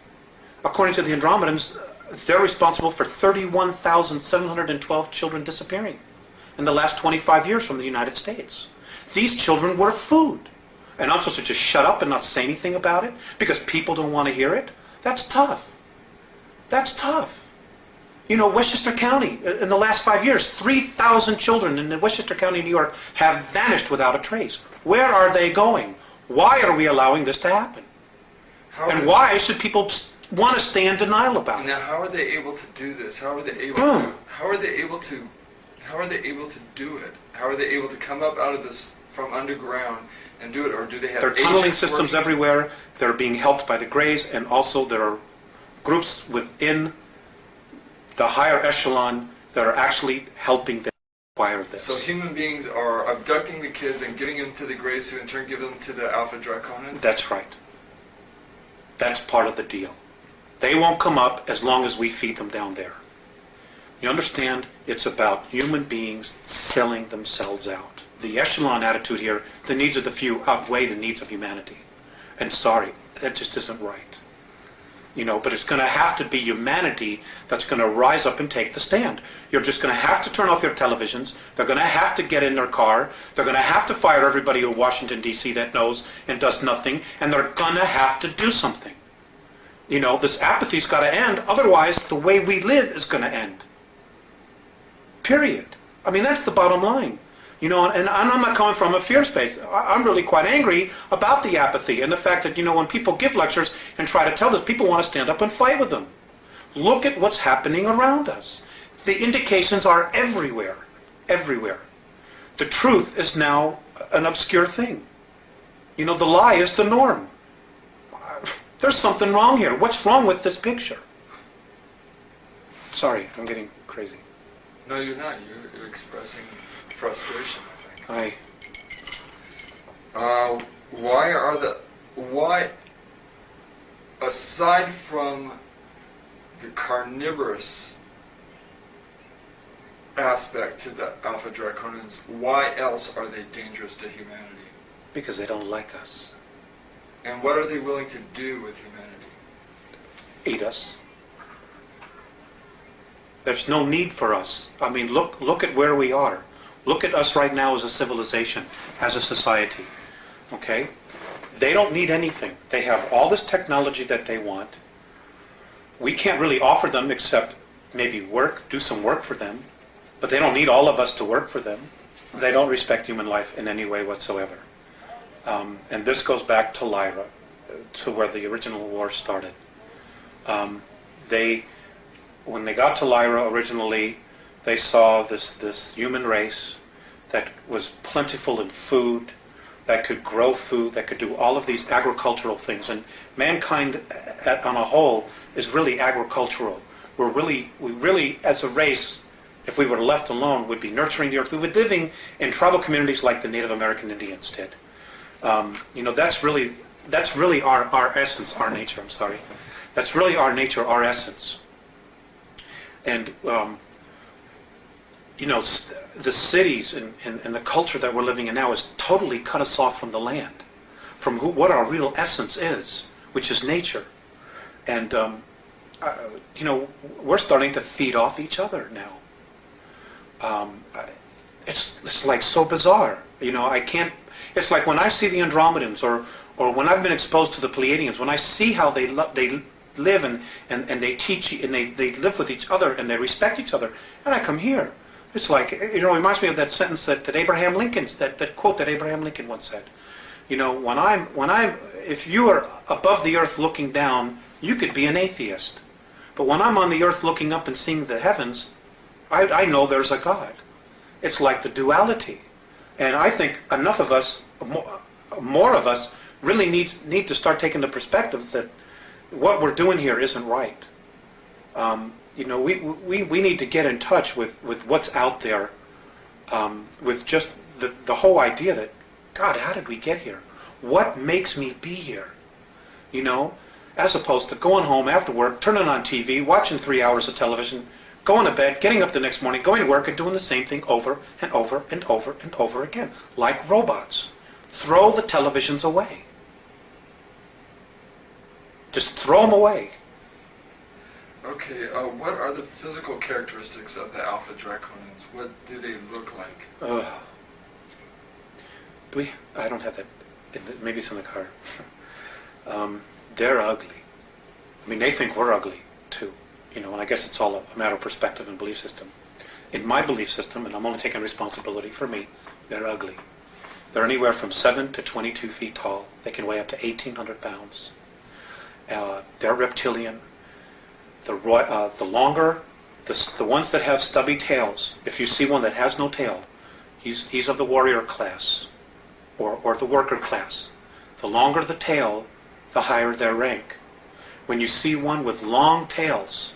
According to the Andromedans, they're responsible for 31,712 children disappearing in the last 25 years from the United States. These children were food. And I'm supposed to just shut up and not say anything about it because people don't want to hear it? That's tough. That's tough. Westchester County, in the last 5 years, 3,000 children in Westchester County, New York, have vanished without a trace. Where are they going? Why are we allowing this to happen? And why should people want to stay in denial about it? Now, how are they able to do this? How are they able to? How are they able to do it? How are they able to come up out of this from underground and do it, or do they have? There are tunneling systems everywhere. They're being helped by the Greys, and also there are groups within the higher echelon that are actually helping them acquire this. So human beings are abducting the kids and giving them to the Greys, who in turn give them to the Alpha Draconans? That's right. That's part of the deal. They won't come up as long as we feed them down there. You understand? It's about human beings selling themselves out. The echelon attitude here, the needs of the few outweigh the needs of humanity. And sorry, that just isn't right. But it's going to have to be humanity that's going to rise up and take the stand. You're just going to have to turn off your televisions. They're going to have to get in their car. They're going to have to fire everybody in Washington, D.C. that knows and does nothing. And they're going to have to do something. This apathy's got to end. Otherwise, the way we live is going to end. Period. I mean, that's the bottom line. You know, and I'm not coming from a fear space. I'm really quite angry about the apathy and the fact that, you know, when people give lectures and try to tell this, people want to stand up and fight with them. Look at what's happening around us. The indications are everywhere, everywhere. The truth is now an obscure thing. You know, the lie is the norm. There's something wrong here. What's wrong with this picture? Sorry, I'm getting crazy. No, you're not. You're expressing frustration, I think. Why, aside from the carnivorous aspect to the Alpha Draconians, why else are they dangerous to humanity? Because they don't like us. And what are they willing to do with humanity? Eat us. There's no need for us. I mean, look at where we are. Look at us right now as a civilization, as a society. Okay? They don't need anything. They have all this technology that they want. We can't really offer them except maybe work, do some work for them. But they don't need all of us to work for them. They don't respect human life in any way whatsoever. And this goes back to Lyra, to where the original war started. When they got to Lyra originally, they saw this human race that was plentiful in food, that could grow food, that could do all of these agricultural things. And mankind on a whole is really agricultural. We really, as a race, if we were left alone, would be nurturing the earth. We would be living in tribal communities like the Native American Indians did. You know, that's really our essence, our nature. I'm sorry. That's really our nature, our essence. And you know, the cities and the culture that we're living in now is totally cut us off from the land, from what our real essence is, which is nature. And you know, we're starting to feed off each other now. It's like so bizarre. You know, I can't. It's like when I see the Andromedans, or when I've been exposed to the Pleiadians, when I see how they live and they teach and they live with each other and they respect each other, and I come here. It's like, you know, it reminds me of that sentence that Abraham Lincoln, that quote that Abraham Lincoln once said. You know, if you are above the earth looking down, you could be an atheist. But when I'm on the earth looking up and seeing the heavens, I know there's a God. It's like the duality. And I think enough of us, more of us, really need to start taking the perspective that what we're doing here isn't right. You know, we need to get in touch with what's out there, with just the whole idea that, God, how did we get here? What makes me be here? You know, as opposed to going home after work, turning on TV, watching 3 hours of television, going to bed, getting up the next morning, going to work, and doing the same thing over and over and over and over again, like robots. Throw the televisions away. Just throw them away. Okay, what are the physical characteristics of the Alpha Draconians? What do they look like? I don't have that. Maybe it's in the car. They're ugly. I mean, they think we're ugly, too. You know, and I guess it's all a matter of perspective and belief system. In my belief system, and I'm only taking responsibility for me, they're ugly. They're anywhere from 7 to 22 feet tall. They can weigh up to 1,800 pounds. They're reptilian. The longer, the ones that have stubby tails, if you see one that has no tail, he's of the warrior class, or the worker class. The longer the tail, the higher their rank. When you see one with long tails,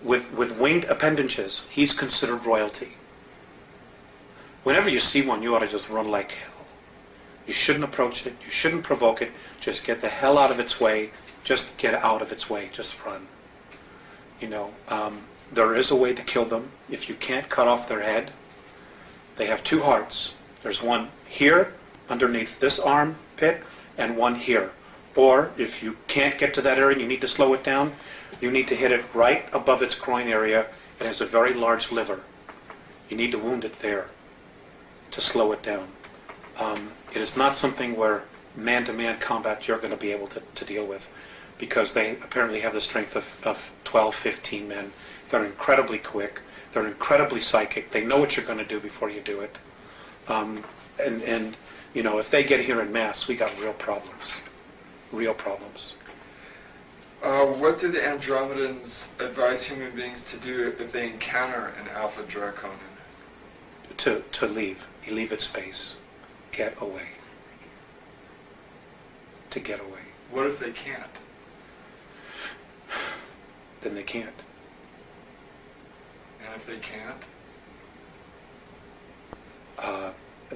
with winged appendages, he's considered royalty. Whenever you see one, you ought to just run like hell. You shouldn't approach it. You shouldn't provoke it. Just get the hell out of its way. Just get out of its way. Just run. You know, there is a way to kill them. If you can't cut off their head, they have two hearts. There's one here, underneath this armpit, and one here. Or if you can't get to that area and you need to slow it down, you need to hit it right above its groin area. It has a very large liver. You need to wound it there to slow it down. It is not something where man-to-man combat you're going to be able to deal with, because they apparently have the strength of 12, 15 men. They're incredibly quick. They're incredibly psychic. They know what you're going to do before you do it. And you know, if they get here en masse, we got real problems. Real problems. What do the Andromedans advise human beings to do if they encounter an Alpha Draconin? To leave. You leave its space. Get away. To get away. What if they can't? Then they can't. And if they can't?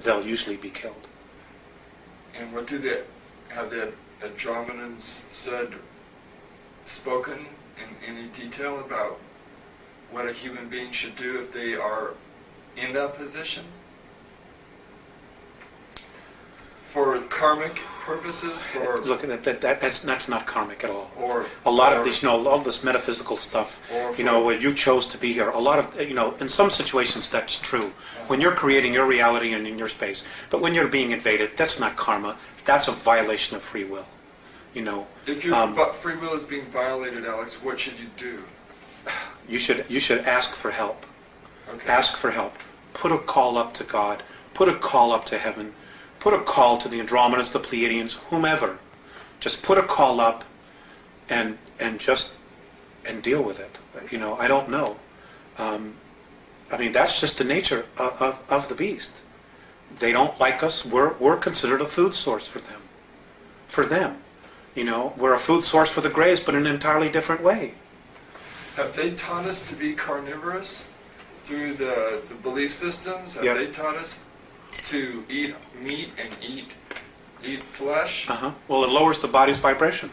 They'll usually be killed. And what do have the Andromedans spoken in any detail about what a human being should do if they are in that position? For karmic purposes? Look, that's not karmic at all. A lot of these, you know, all this metaphysical stuff, you know, where you chose to be here, a lot of, you know, in some situations that's true. When you're creating your reality and in your space. But when you're being invaded, that's not karma. That's a violation of free will. You know. If your free will is being violated, Alex, what should you do? You should ask for help. Okay. Ask for help. Put a call up to God. Put a call up to heaven. Put a call to the Andromedans, the Pleiadians, whomever. Just put a call up and deal with it. You know, I don't know. I mean, that's just the nature of the beast. They don't like us. We're considered a food source for them. For them. You know, we're a food source for the Greys, but in an entirely different way. Have they taught us to be carnivorous through the belief systems? Have they taught us to eat meat and eat flesh? Well, it lowers the body's vibration.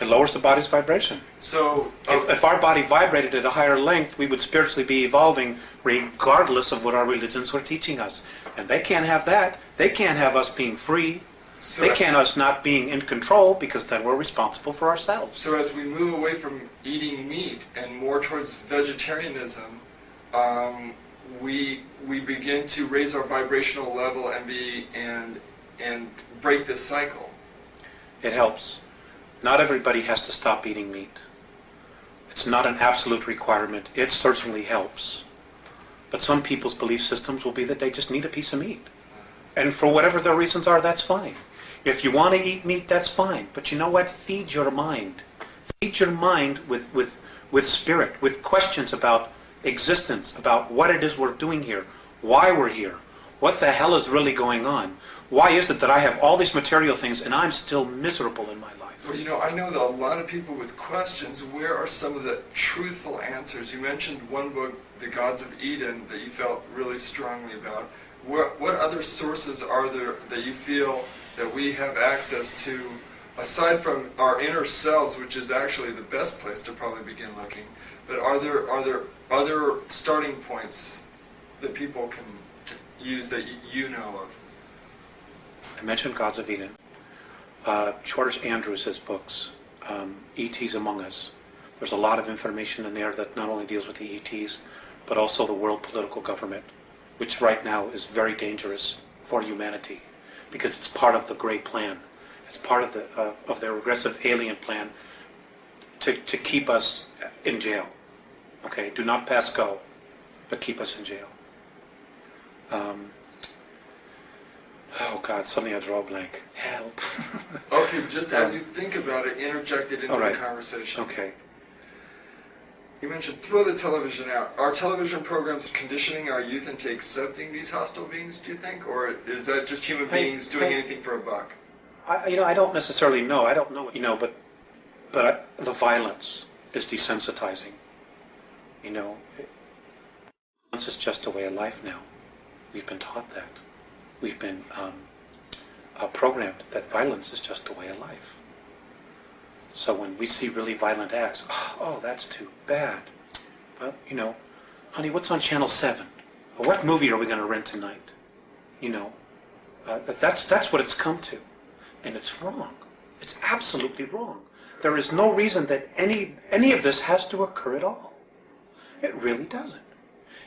It lowers the body's vibration. So, if our body vibrated at a higher length, we would spiritually be evolving regardless of what our religions were teaching us. And they can't have that. They can't have us being free. So they can't us not being in control, because then we're responsible for ourselves. So as we move away from eating meat and more towards vegetarianism, we begin to raise our vibrational level and break this cycle. It helps. Not everybody has to stop eating meat. It's not an absolute requirement. It certainly helps. But some people's belief systems will be that they just need a piece of meat. And for whatever their reasons are, that's fine. If you want to eat meat, that's fine. But you know what? Feed your mind. Feed your mind with spirit, with questions about existence, about what it is we're doing here, why we're here, what the hell is really going on. Why is it that I have all these material things and I'm still miserable in my life? Well, you know, I know that a lot of people with questions, where are some of the truthful answers? You mentioned one book, The Gods of Eden, that you felt really strongly about. What other sources are there that you feel that we have access to, aside from our inner selves, which is actually the best place to probably begin looking? But are there other starting points that people can use that you know of? I mentioned Gods of Eden. George Andrews' books, E.T.s Among Us. There's a lot of information in there that not only deals with the E.T.s, but also the world political government, which right now is very dangerous for humanity, because it's part of the Great Plan. It's part of their regressive alien plan to keep us in jail. Okay, do not pass go, but keep us in jail. Oh God, suddenly I draw a blank. Help. Okay, just as you think about it, interject it into the conversation. Okay. You mentioned throw the television out. Are television programs conditioning our youth into accepting these hostile beings, do you think? Or is that just human beings doing anything for a buck? I don't necessarily know. I don't know. But the violence is desensitizing. Violence is just a way of life now. We've been taught that. We've been programmed that violence is just a way of life. So when we see really violent acts, oh, that's too bad. Well, honey, what's on Channel 7? Or what movie are we going to rent tonight? That's what it's come to. And it's wrong. It's absolutely wrong. There is no reason that any of this has to occur at all. It really doesn't.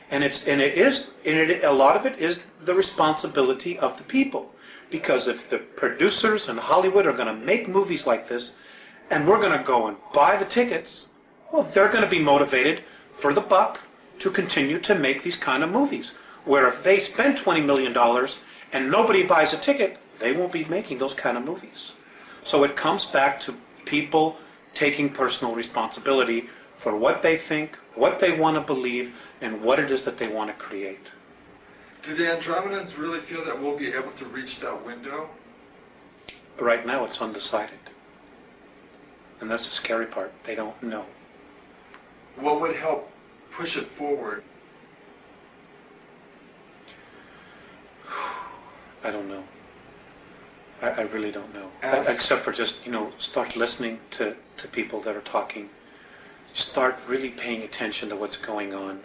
And a lot of it is the responsibility of the people. Because if the producers in Hollywood are going to make movies like this, and we're going to go and buy the tickets, well, they're going to be motivated for the buck to continue to make these kind of movies. Where if they spend $20 million and nobody buys a ticket, they won't be making those kind of movies. So it comes back to people taking personal responsibility for what they think, what they want to believe, and what it is that they want to create. Do the Andromedans really feel that we'll be able to reach that window? Right now it's undecided. And that's the scary part. They don't know. What would help push it forward? I don't know. I really don't know. Except for just, start listening to people that are talking. Start really paying attention to what's going on.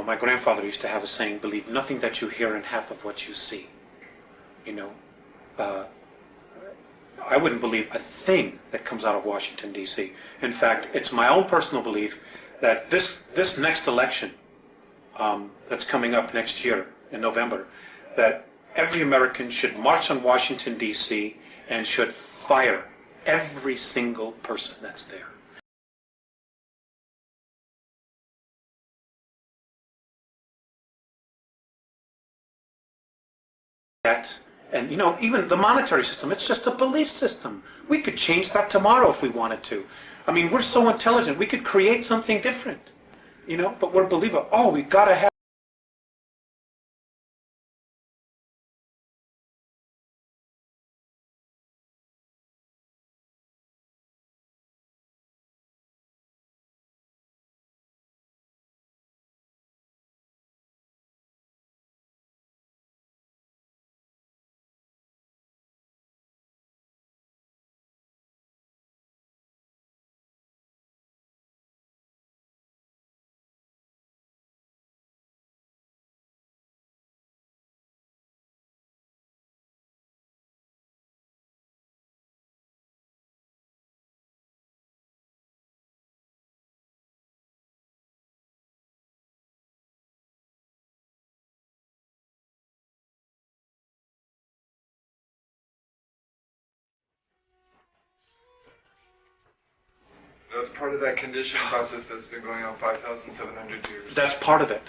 My grandfather used to have a saying, believe nothing that you hear and half of what you see. I wouldn't believe a thing that comes out of Washington, D.C. In fact, it's my own personal belief that this next election that's coming up next year in November, that every American should march on Washington, D.C. and should fire every single person that's there. And even the monetary system, it's just a belief system. We could change that tomorrow if we wanted to. I mean, we're so intelligent, we could create something different. But we're believers. Oh, we've got to have That's part of that conditioning process that's been going on 5,700 years. That's part of it.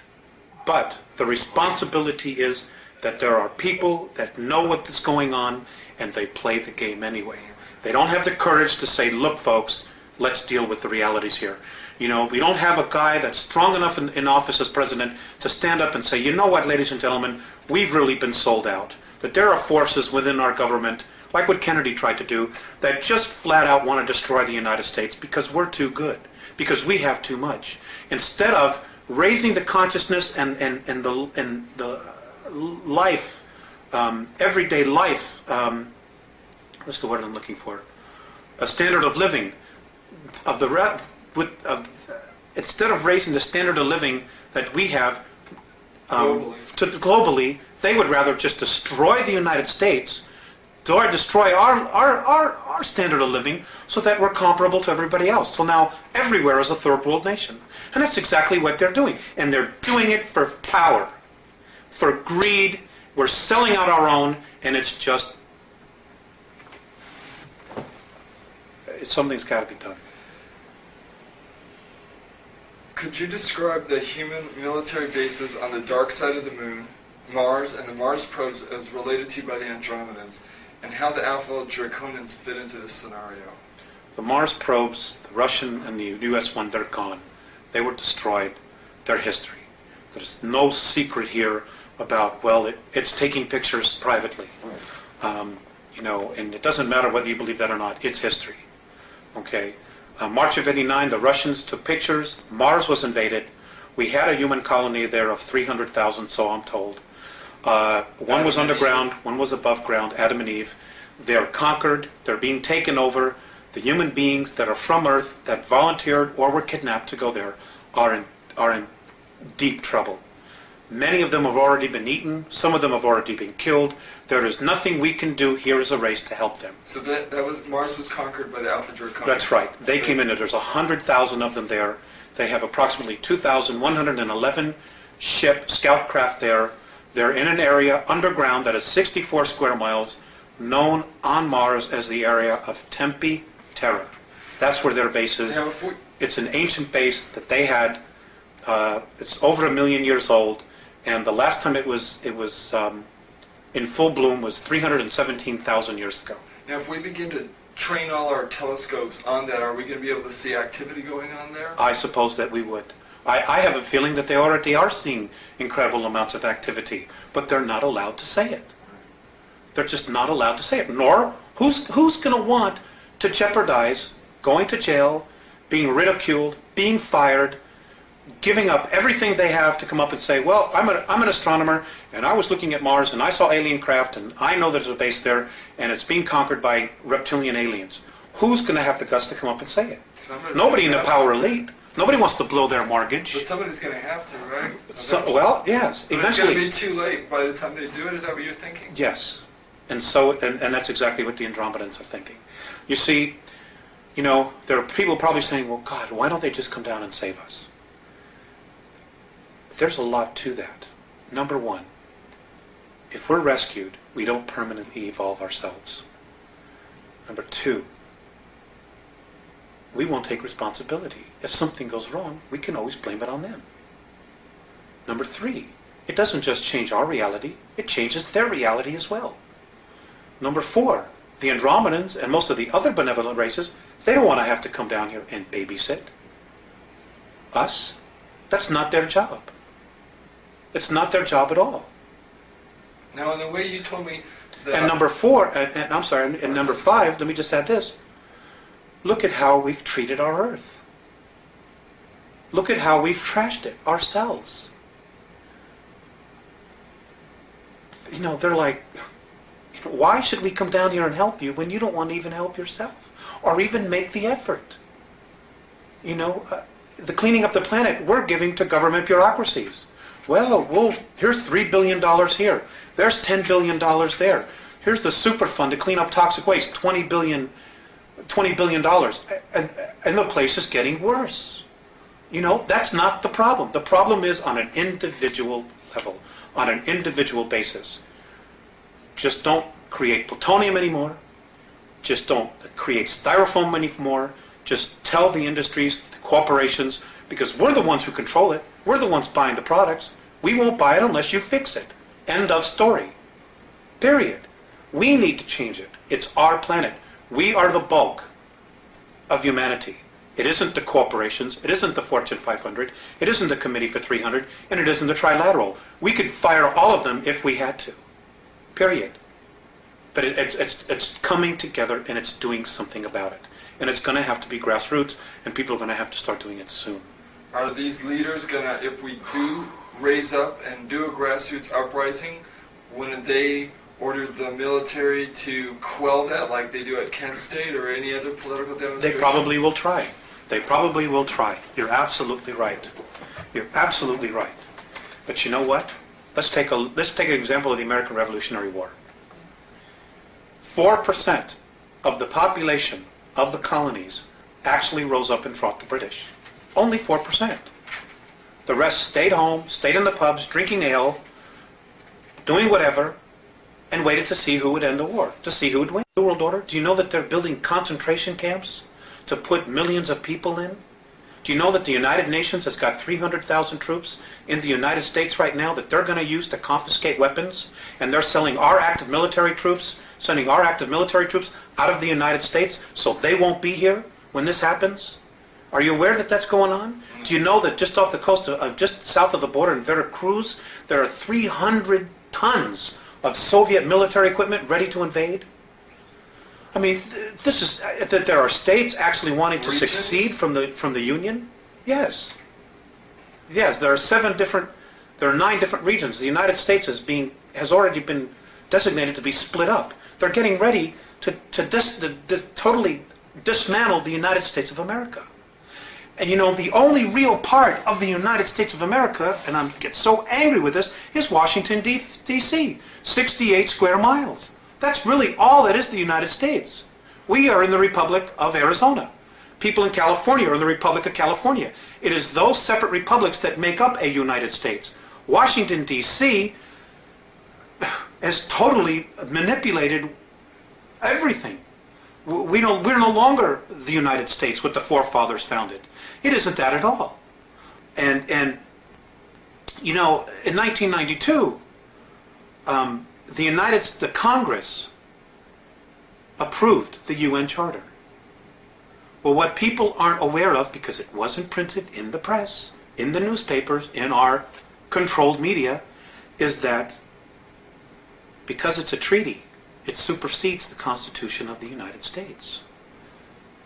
But the responsibility is that there are people that know what's going on and they play the game anyway. They don't have the courage to say, look, folks, let's deal with the realities here. We don't have a guy that's strong enough in office as president to stand up and say, you know what, ladies and gentlemen, we've really been sold out. That there are forces within our government, like what Kennedy tried to do, that just flat out want to destroy the United States because we're too good, because we have too much. Instead of raising the consciousness and the life, everyday life, what's the word I'm looking for? A standard of living of instead of raising the standard of living that we have globally, they would rather just destroy the United States, or destroy our standard of living so that we're comparable to everybody else. So now everywhere is a third world nation. And that's exactly what they're doing. And they're doing it for power, for greed. We're selling out our own, and it's just, something's got to be done. Could you describe the human military bases on the dark side of the moon, Mars, and the Mars probes as related to by the Andromedans, and how the Alpha Draconians fit into this scenario? The Mars probes, the Russian and the U.S. one, they're gone. They were destroyed. They're history. There's no secret here about, it's taking pictures privately. And it doesn't matter whether you believe that or not. It's history. Okay? March of '89, the Russians took pictures. Mars was invaded. We had a human colony there of 300,000, so I'm told. One was underground, one was above ground, Adam and Eve. They're conquered. They're being taken over. The human beings that are from Earth, that volunteered or were kidnapped to go there, are in deep trouble. Many of them have already been eaten. Some of them have already been killed. There is nothing we can do here as a race to help them. So Mars was conquered by the Alpha Draconians. That's right. They came in. There's 100,000 of them there. They have approximately 2,111 scout craft there. They're in an area underground that is 64 square miles, known on Mars as the area of Tempe Terra. That's where their base is. Now, It's an ancient base that they had. It's over 1 million years old, and the last time it was in full bloom was 317,000 years ago. Now, if we begin to train all our telescopes on that, are we going to be able to see activity going on there? I suppose that we would. I have a feeling that they already are seeing incredible amounts of activity, but they're not allowed to say it. They're just not allowed to say it. Nor, who's going to want to jeopardize going to jail, being ridiculed, being fired, giving up everything they have to come up and say, well, I'm an astronomer, and I was looking at Mars, and I saw alien craft, and I know there's a base there, and it's being conquered by reptilian aliens. Who's going to have the guts to come up and say it? Nobody in the power elite. Nobody wants to blow their mortgage. But somebody's going to have to, right? Well, yes. But eventually, it's going to be too late by the time they do it. Is that what you're thinking? Yes. And that's exactly what the Andromedans are thinking. You see, there are people probably saying, well, God, why don't they just come down and save us? There's a lot to that. Number one, if we're rescued, we don't permanently evolve ourselves. Number two, we won't take responsibility. If something goes wrong, we can always blame it on them. Number three, it doesn't just change our reality, it changes their reality as well. Number four, the Andromedans and most of the other benevolent races, they don't want to have to come down here and babysit us. That's not their job. It's not their job at all. Now, in the way you told me that... And number four, and number five, let me just add this. Look at how we've treated our Earth. Look at how we've trashed it ourselves. They're like, why should we come down here and help you when you don't want to even help yourself or even make the effort? The cleaning up the planet we're giving to government bureaucracies. Well, here's $3 billion here. There's $10 billion there. Here's the super fund to clean up toxic waste, $20 billion. And the place is getting worse. That's not the problem. The problem is on an individual level, on an individual basis. Just don't create plutonium anymore. Just don't create styrofoam anymore. Just tell the industries, the corporations, because we're the ones who control it. We're the ones buying the products. We won't buy it unless you fix it. End of story. Period. We need to change it. It's our planet. We are the bulk of humanity. It isn't the corporations. It isn't the Fortune 500. It isn't the Committee for 300. And it isn't the Trilateral. We could fire all of them if we had to. Period. But it's coming together and it's doing something about it. And it's going to have to be grassroots, and people are going to have to start doing it soon. Are these leaders going to, if we do raise up and do a grassroots uprising, wouldn't they order the military to quell that like they do at Kent State or any other political demonstration? They probably will try. They probably will try. You're absolutely right. You're absolutely right. But you know what? Let's take an example of the American Revolutionary War. 4% of the population of the colonies actually rose up and fought the British. Only 4%. The rest stayed home, stayed in the pubs, drinking ale, doing whatever, and waited to see who would end the war, to see who would win. The World Order, do you know that they're building concentration camps to put millions of people in? Do you know that the United Nations has got 300,000 troops in the United States right now that they're going to use to confiscate weapons, and they're sending our active military troops out of the United States so they won't be here when this happens? Are you aware that that's going on? Do you know that just off the coast of just south of the border in Veracruz, there are 300 tons of Soviet military equipment ready to invade? I mean, this is that there are states actually wanting to secede from the Union. Yes, there are 9 different regions. The United States has already been designated to be split up. They're getting ready to totally dismantle the United States of America. And the only real part of the United States of America, and I get so angry with this, is Washington, D.C., 68 square miles. That's really all that is the United States. We are in the Republic of Arizona. People in California are in the Republic of California. It is those separate republics that make up a United States. Washington, D.C., has totally manipulated everything. We're no longer the United States, what the forefathers founded. It isn't that at all. And you know, in 1992, the Congress approved the UN Charter. Well, what people aren't aware of, because it wasn't printed in the press, in the newspapers, in our controlled media, is that because it's a treaty, it supersedes the Constitution of the United States.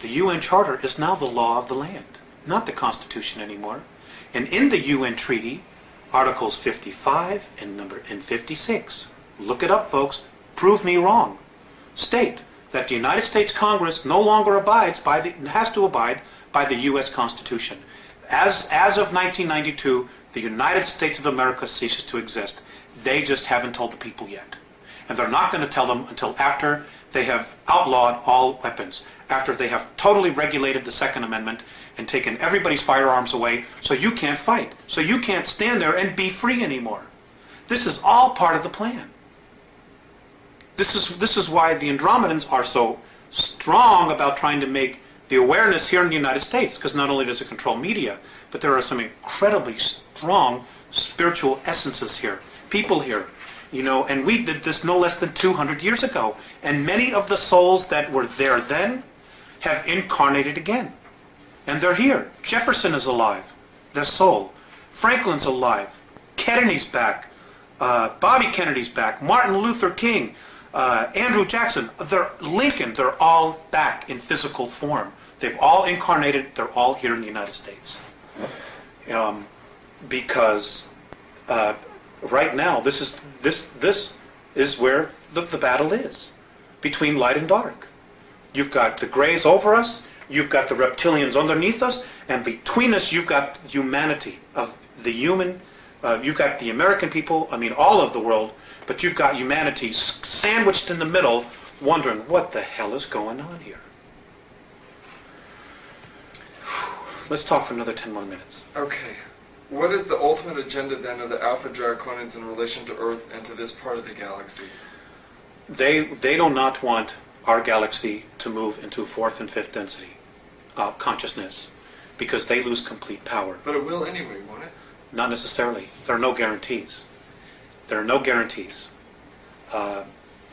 The UN Charter is now the law of the land, not the Constitution anymore. And in the UN Treaty, Articles 55 and 56, look it up, folks, prove me wrong, state that the United States Congress no longer has to abide by the U.S. Constitution. As of 1992, the United States of America ceases to exist. They just haven't told the people yet. And they're not going to tell them until after they have outlawed all weapons, after they have totally regulated the Second Amendment and taken everybody's firearms away, so you can't fight, so you can't stand there and be free anymore. This is all part of the plan. This is why the Andromedans are so strong about trying to make the awareness here in the United States, because not only does it control media, but there are some incredibly strong spiritual essences here, people here, you know, and we did this no less than 200 years ago, and many of the souls that were there then have incarnated again, and they're here. Jefferson is alive, their soul. Franklin's alive. Kennedy's back. Bobby Kennedy's back. Martin Luther King. Andrew Jackson, Lincoln, they're all back in physical form. They've all incarnated, they're all here in the United States. Because right now, this is where the battle is, between light and dark. You've got the grays over us, you've got the reptilians underneath us, and between us you've got humanity, of the human, you've got the American people, I mean all of the world, but you've got humanity sandwiched in the middle, wondering what the hell is going on here. Let's talk for another 10 more minutes. Okay. What is the ultimate agenda then of the Alpha Draconians in relation to Earth and to this part of the galaxy? They do not want our galaxy to move into fourth and fifth density consciousness, because they lose complete power. But it will anyway, won't it? Not necessarily. There are no guarantees. There are no guarantees.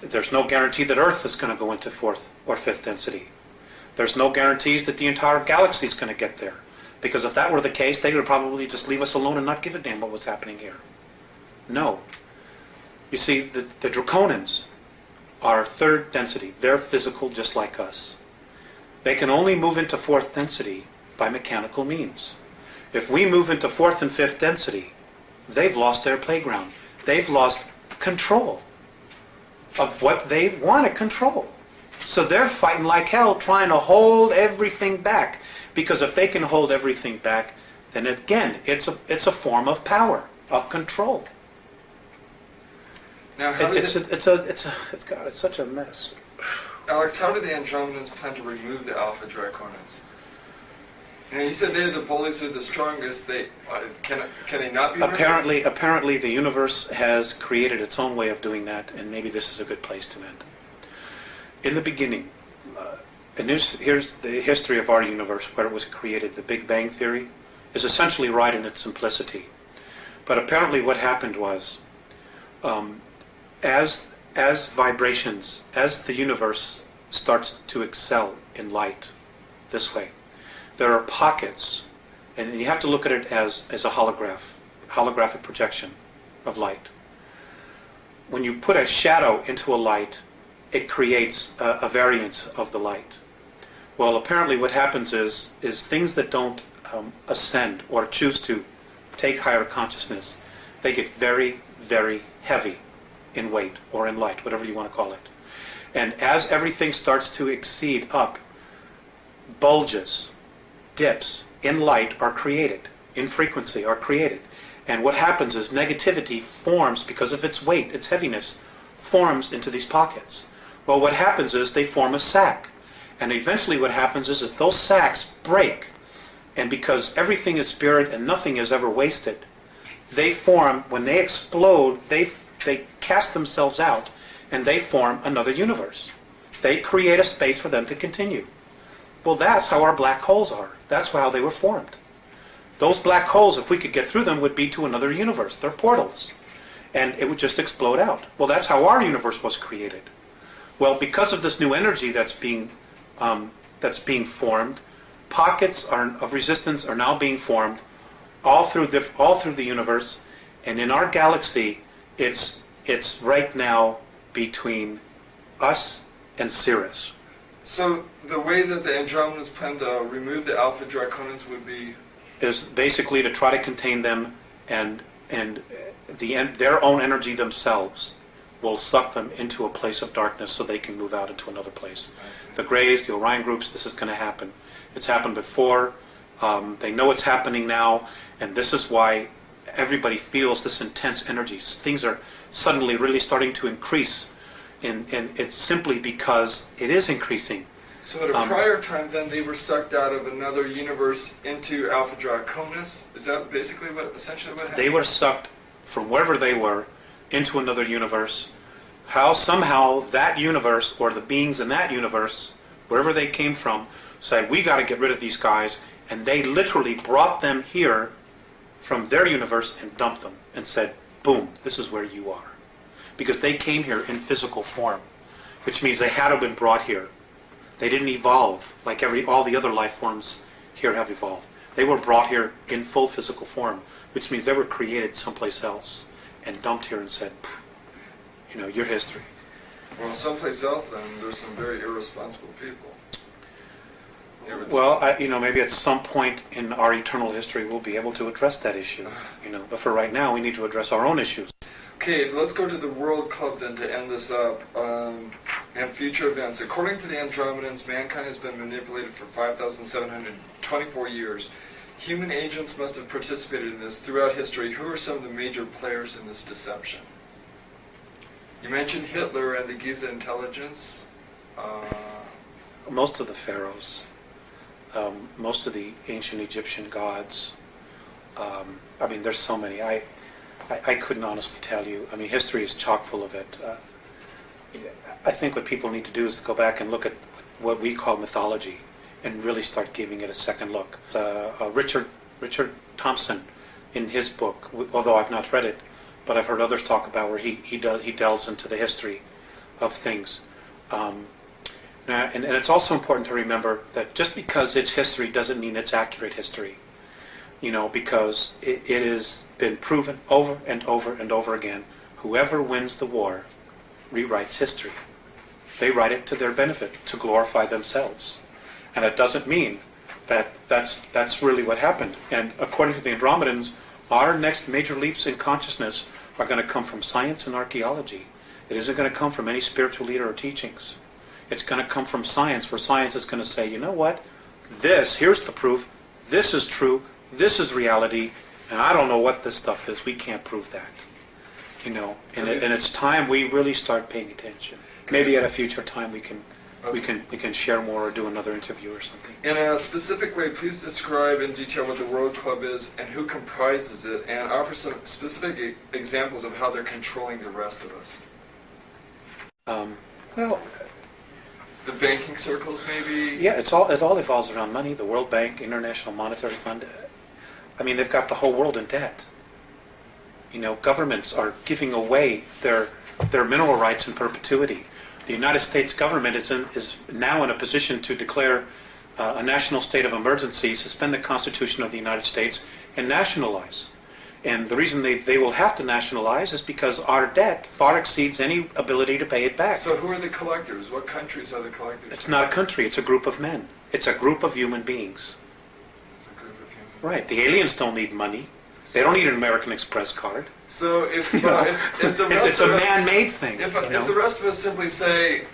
There's no guarantee that Earth is going to go into fourth or fifth density. There's no guarantees that the entire galaxy is going to get there. Because if that were the case, they would probably just leave us alone and not give a damn what was happening here. No. You see, the Draconians are third density. They're physical just like us. They can only move into fourth density by mechanical means. If we move into fourth and fifth density, they've lost their playground. They've lost control of what they want to control. So they're fighting like hell, trying to hold everything back. Because if they can hold everything back, then again, it's a form of power, of control. Now, it's such a mess. Alex, how do the Andromedans plan to remove the Alpha Draconians? Now, you said they're the bullies who are the strongest. Can they not be removed? Apparently, the universe has created its own way of doing that, and maybe this is a good place to end. In the beginning, and here's the history of our universe, where it was created. The Big Bang Theory is essentially right in its simplicity. But apparently what happened was, as vibrations, as the universe starts to excel in light this way, there are pockets, and you have to look at it as a holographic projection of light. When you put a shadow into a light, it creates a variance of the light. Well, apparently what happens is things that don't ascend or choose to take higher consciousness, they get very, very heavy in weight or in light, whatever you want to call it. And as everything starts to exceed up, bulges, dips in light are created, in frequency are created. And what happens is negativity forms, because of its weight, its heaviness, forms into these pockets. Well, what happens is they form a sac. And eventually what happens is those sacs break. And because everything is spirit and nothing is ever wasted, they form, when they explode, they they cast themselves out and they form another universe. They create a space for them to continue. Well, that's how our black holes are. That's how they were formed. Those black holes, if we could get through them, would be to another universe. They're portals. And it would just explode out. Well, that's how our universe was created. Well, because of this new energy that's being formed, pockets of resistance are now being formed all through the universe. And in our galaxy, it's right now between us and Sirius. So the way that the Andromedans plan to remove the Alpha Draconans would be? Is basically to try to contain them, and their own energy themselves will suck them into a place of darkness so they can move out into another place. The Greys, the Orion groups, this is going to happen. It's happened before. They know it's happening now, and this is why everybody feels this intense energy. Things are suddenly really starting to increase, and it's simply because it is increasing. So at a prior time, then, they were sucked out of another universe into Alpha Draconis? Is that basically essentially what happened? They were sucked from wherever they were into another universe. How somehow that universe, or the beings in that universe, wherever they came from, said, we got to get rid of these guys, and they literally brought them here from their universe and dumped them and said, boom, this is where you are. Because they came here in physical form, which means they had to have been brought here. They didn't evolve like all the other life forms here have evolved. They were brought here in full physical form, which means they were created someplace else and dumped here and said, your history. Well, someplace else, then, there's some very irresponsible people. Well, maybe at some point in our eternal history we'll be able to address that issue. But for right now, we need to address our own issues. Okay, let's go to the World Club then to end this up. And future events. According to the Andromedans, mankind has been manipulated for 5,724 years. Human agents must have participated in this throughout history. Who are some of the major players in this deception? You mentioned Hitler and the Giza intelligence. Most of the pharaohs, most of the ancient Egyptian gods. There's so many. I couldn't honestly tell you. History is chock full of it. I think what people need to do is to go back and look at what we call mythology and really start giving it a second look. Richard Thompson, in his book, although I've not read it, but I've heard others talk about where he delves into the history of things. And it's also important to remember that just because it's history doesn't mean it's accurate history. Because it has been proven over and over and over again, whoever wins the war rewrites history. They write it to their benefit, to glorify themselves. And it doesn't mean that that's really what happened. And according to the Andromedans, our next major leaps in consciousness are going to come from science and archaeology. It isn't going to come from any spiritual leader or teachings. It's going to come from science, where science is going to say, you know what? Here's the proof. This is true. This is reality. And I don't know what this stuff is. We can't prove that. And it's time we really start paying attention. Maybe at a future time we can share more or do another interview or something. In a specific way, please describe in detail what the World Club is and who comprises it, and offer some specific examples of how they're controlling the rest of us. The banking circles, maybe? Yeah, it all evolves around money. The World Bank, International Monetary Fund. They've got the whole world in debt. Governments are giving away their mineral rights in perpetuity. The United States government is now in a position to declare a national state of emergency, suspend the Constitution of the United States, and nationalize. And the reason they will have to nationalize is because our debt far exceeds any ability to pay it back. So who are the collectors? What countries are the collectors? It's not a country. It's a group of men. It's a group of human beings. It's a group of human beings. Right. The aliens don't need money. They don't need an American Express card. So if the rest it's a man-made thing. If the rest of us simply say,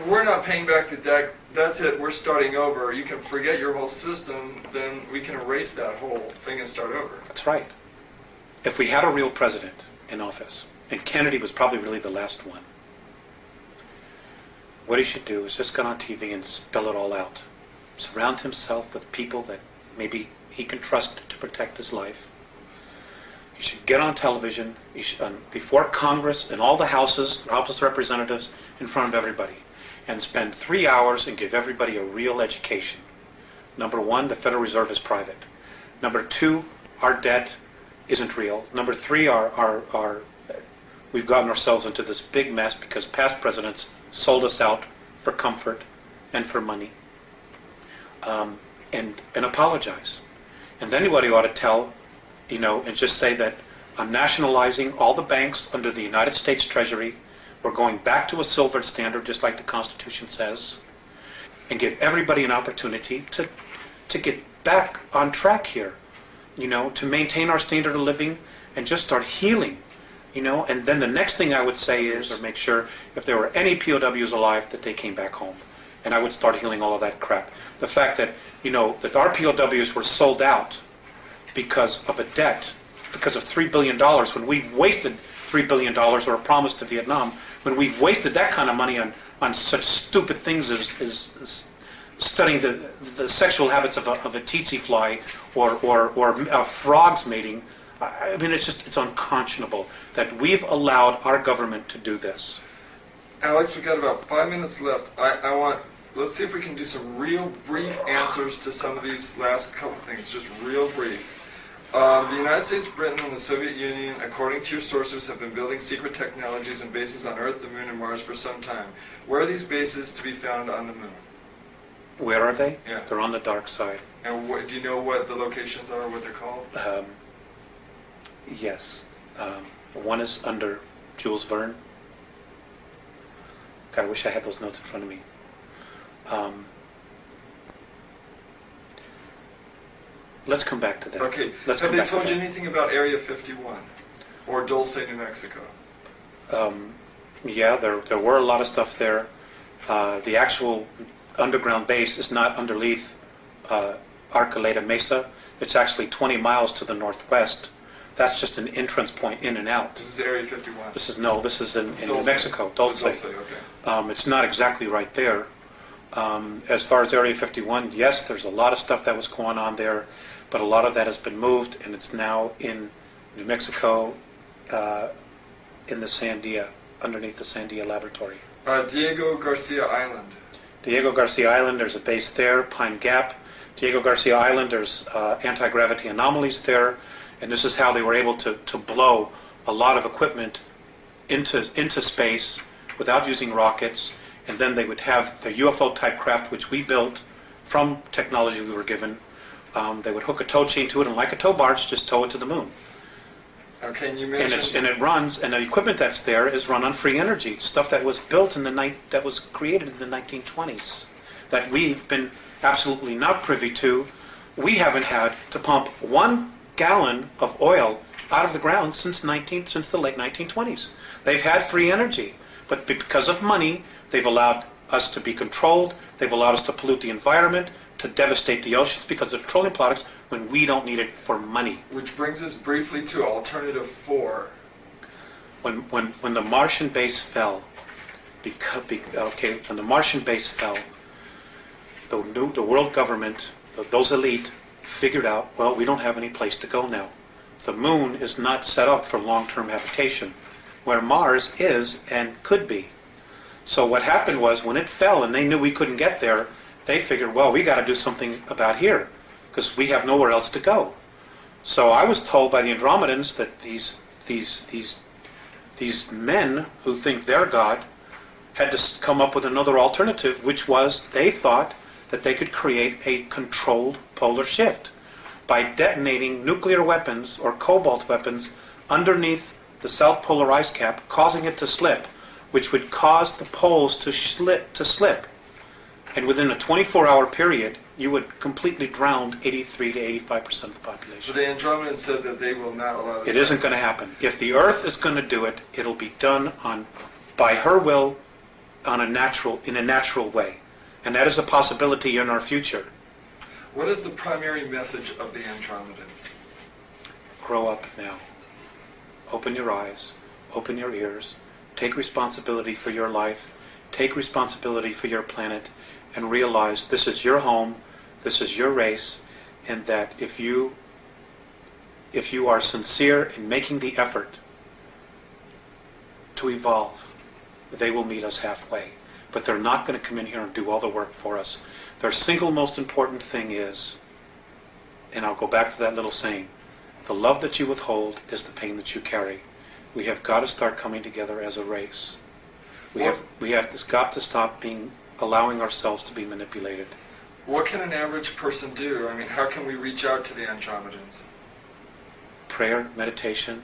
we're not paying back the debt, that's it, we're starting over, you can forget your whole system, then we can erase that whole thing and start over. That's right. If we had a real president in office, and Kennedy was probably really the last one, what he should do is just go on TV and spell it all out. Surround himself with people that maybe he can trust to protect his life. You should get on television before Congress and all the houses, House of Representatives, in front of everybody, and spend 3 hours and give everybody a real education. Number one, the Federal Reserve is private. Number two, our debt isn't real. Number three, we've gotten ourselves into this big mess because past presidents sold us out for comfort and for money, and apologize. And then anybody ought to tell, and just say that I'm nationalizing all the banks under the United States Treasury. We're going back to a silver standard, just like the Constitution says, and give everybody an opportunity to get back on track here, to maintain our standard of living and just start healing, And then the next thing I would say is, or make sure if there were any POWs alive, that they came back home. And I would start healing all of that crap. The fact that, that our POWs were sold out because of a debt, because of $3 billion, when we've wasted $3 billion, or a promise to Vietnam, when we've wasted that kind of money on such stupid things as studying the sexual habits of a tsetse fly or frogs mating. I mean, it's unconscionable that we've allowed our government to do this. Alex, we've got about 5 minutes left. Let's see if we can do some real brief answers to some of these last couple things, just real brief. The United States, Britain, and the Soviet Union, according to your sources, have been building secret technologies and bases on Earth, the Moon, and Mars for some time. Where are these bases to be found on the Moon? Where are they? Yeah. They're on the dark side. And do you know what the locations are, what they're called? Yes. One is under Jules Verne. God, I wish I had those notes in front of me. Let's come back to that. Okay. Have they told you anything about Area 51 or Dulce, New Mexico? Yeah, there were a lot of stuff there. The actual underground base is not underneath Arcoleta Mesa. It's actually 20 miles to the northwest. That's just an entrance point in and out. This is Area 51. This is in New Mexico, Dulce. Okay. It's not exactly right there. As far as Area 51, yes, there's a lot of stuff that was going on there, but a lot of that has been moved, and it's now in New Mexico, in the Sandia, underneath the Sandia Laboratory. Diego Garcia Island. Diego Garcia Island, there's a base there. Pine Gap. Diego Garcia Island, there's anti-gravity anomalies there, and this is how they were able to blow a lot of equipment into space without using rockets. And then they would have the UFO-type craft, which we built from technology we were given. They would hook a tow chain to it, and like a tow barge, just tow it to the moon. Okay, and you mentioned... And it runs, and the equipment that's there is run on free energy, stuff that was built that was created in the 1920s, that we've been absolutely not privy to. We haven't had to pump 1 gallon of oil out of the ground since the late 1920s. They've had free energy, but because of money, they've allowed us to be controlled. They've allowed us to pollute the environment, to devastate the oceans because of petroleum products when we don't need it for money. Which brings us briefly to Alternative 4. When the Martian base fell, when the Martian base fell, the world government, those elite, figured out, well, we don't have any place to go now. The moon is not set up for long-term habitation, where Mars is and could be. So what happened was, when it fell and they knew we couldn't get there, they figured, well, we got to do something about here because we have nowhere else to go. So I was told by the Andromedans that these men who think they're God had to come up with another alternative, which was they thought that they could create a controlled polar shift by detonating nuclear weapons or cobalt weapons underneath the South Polar ice cap, causing it to slip, which would cause the poles to slip. And within a 24-hour period, you would completely drown 83 to 85% of the population. So the Andromedans said that they will not allow this. It isn't going to happen. If the Earth is going to do it, it'll be done by her will, in a natural way. And that is a possibility in our future. What is the primary message of the Andromedans? Grow up now. Open your eyes. Open your ears. Take responsibility for your life. Take responsibility for your planet. And realize this is your home. This is your race. And that if you if you are sincere in making the effort to evolve, they will meet us halfway. But they're not going to come in here and do all the work for us. Their single most important thing is, and I'll go back to that little saying, the love that you withhold is the pain that you carry. We have got to start coming together as a race. We have got to stop allowing ourselves to be manipulated. What can an average person do? I mean, how can we reach out to the Andromedans? Prayer, meditation.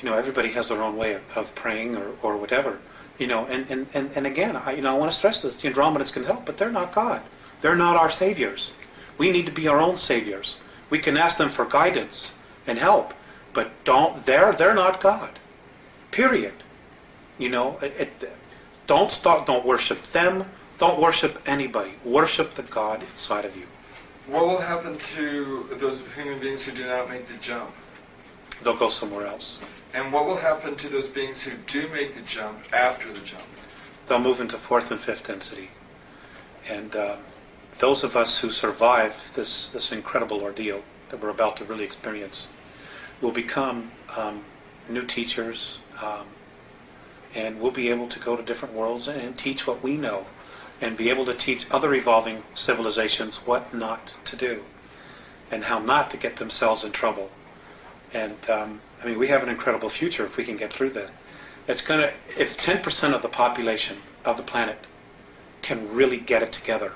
Everybody has their own way of praying or whatever. And again, I want to stress this: the Andromedans can help, but they're not God. They're not our saviors. We need to be our own saviors. We can ask them for guidance and help, but they're not God. Period. Don't worship them. Don't worship anybody. Worship the God inside of you. What will happen to those human beings who do not make the jump? They'll go somewhere else. And what will happen to those beings who do make the jump after the jump? They'll move into fourth and fifth density. And those of us who survive this incredible ordeal that we're about to really experience will become new teachers, and we'll be able to go to different worlds and teach what we know, and be able to teach other evolving civilizations what not to do and how not to get themselves in trouble. And we have an incredible future if we can get through that. If 10% of the population of the planet can really get it together,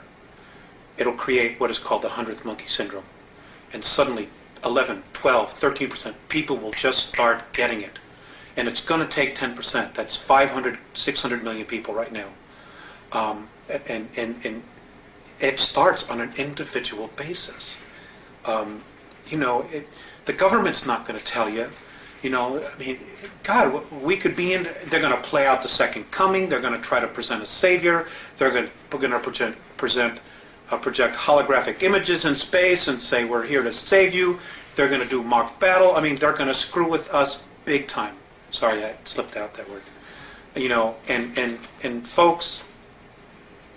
it'll create what is called the 100th monkey syndrome. And suddenly 11, 12, 13% people will just start getting it. And it's going to take 10%. That's 500, 600 million people right now. And it starts on an individual basis. The government's not going to tell you. God, we could be in. They're going to play out the second coming. They're going to try to present a savior. We're going to project holographic images in space and say we're here to save you. They're going to do mock battle. They're going to screw with us big time. Sorry, I slipped out that word. And folks,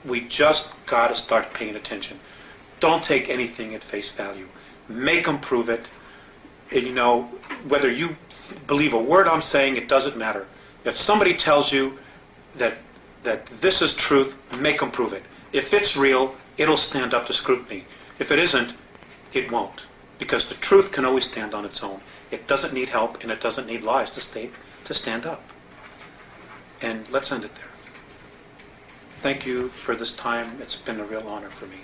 we just got to start paying attention. Don't take anything at face value. Make them prove it. And, whether you believe a word I'm saying, it doesn't matter. If somebody tells you that this is truth, make them prove it. If it's real, it'll stand up to scrutiny. If it isn't, it won't. Because the truth can always stand on its own. It doesn't need help, and it doesn't need lies to stand up. And let's end it there. Thank you for this time. It's been a real honor for me.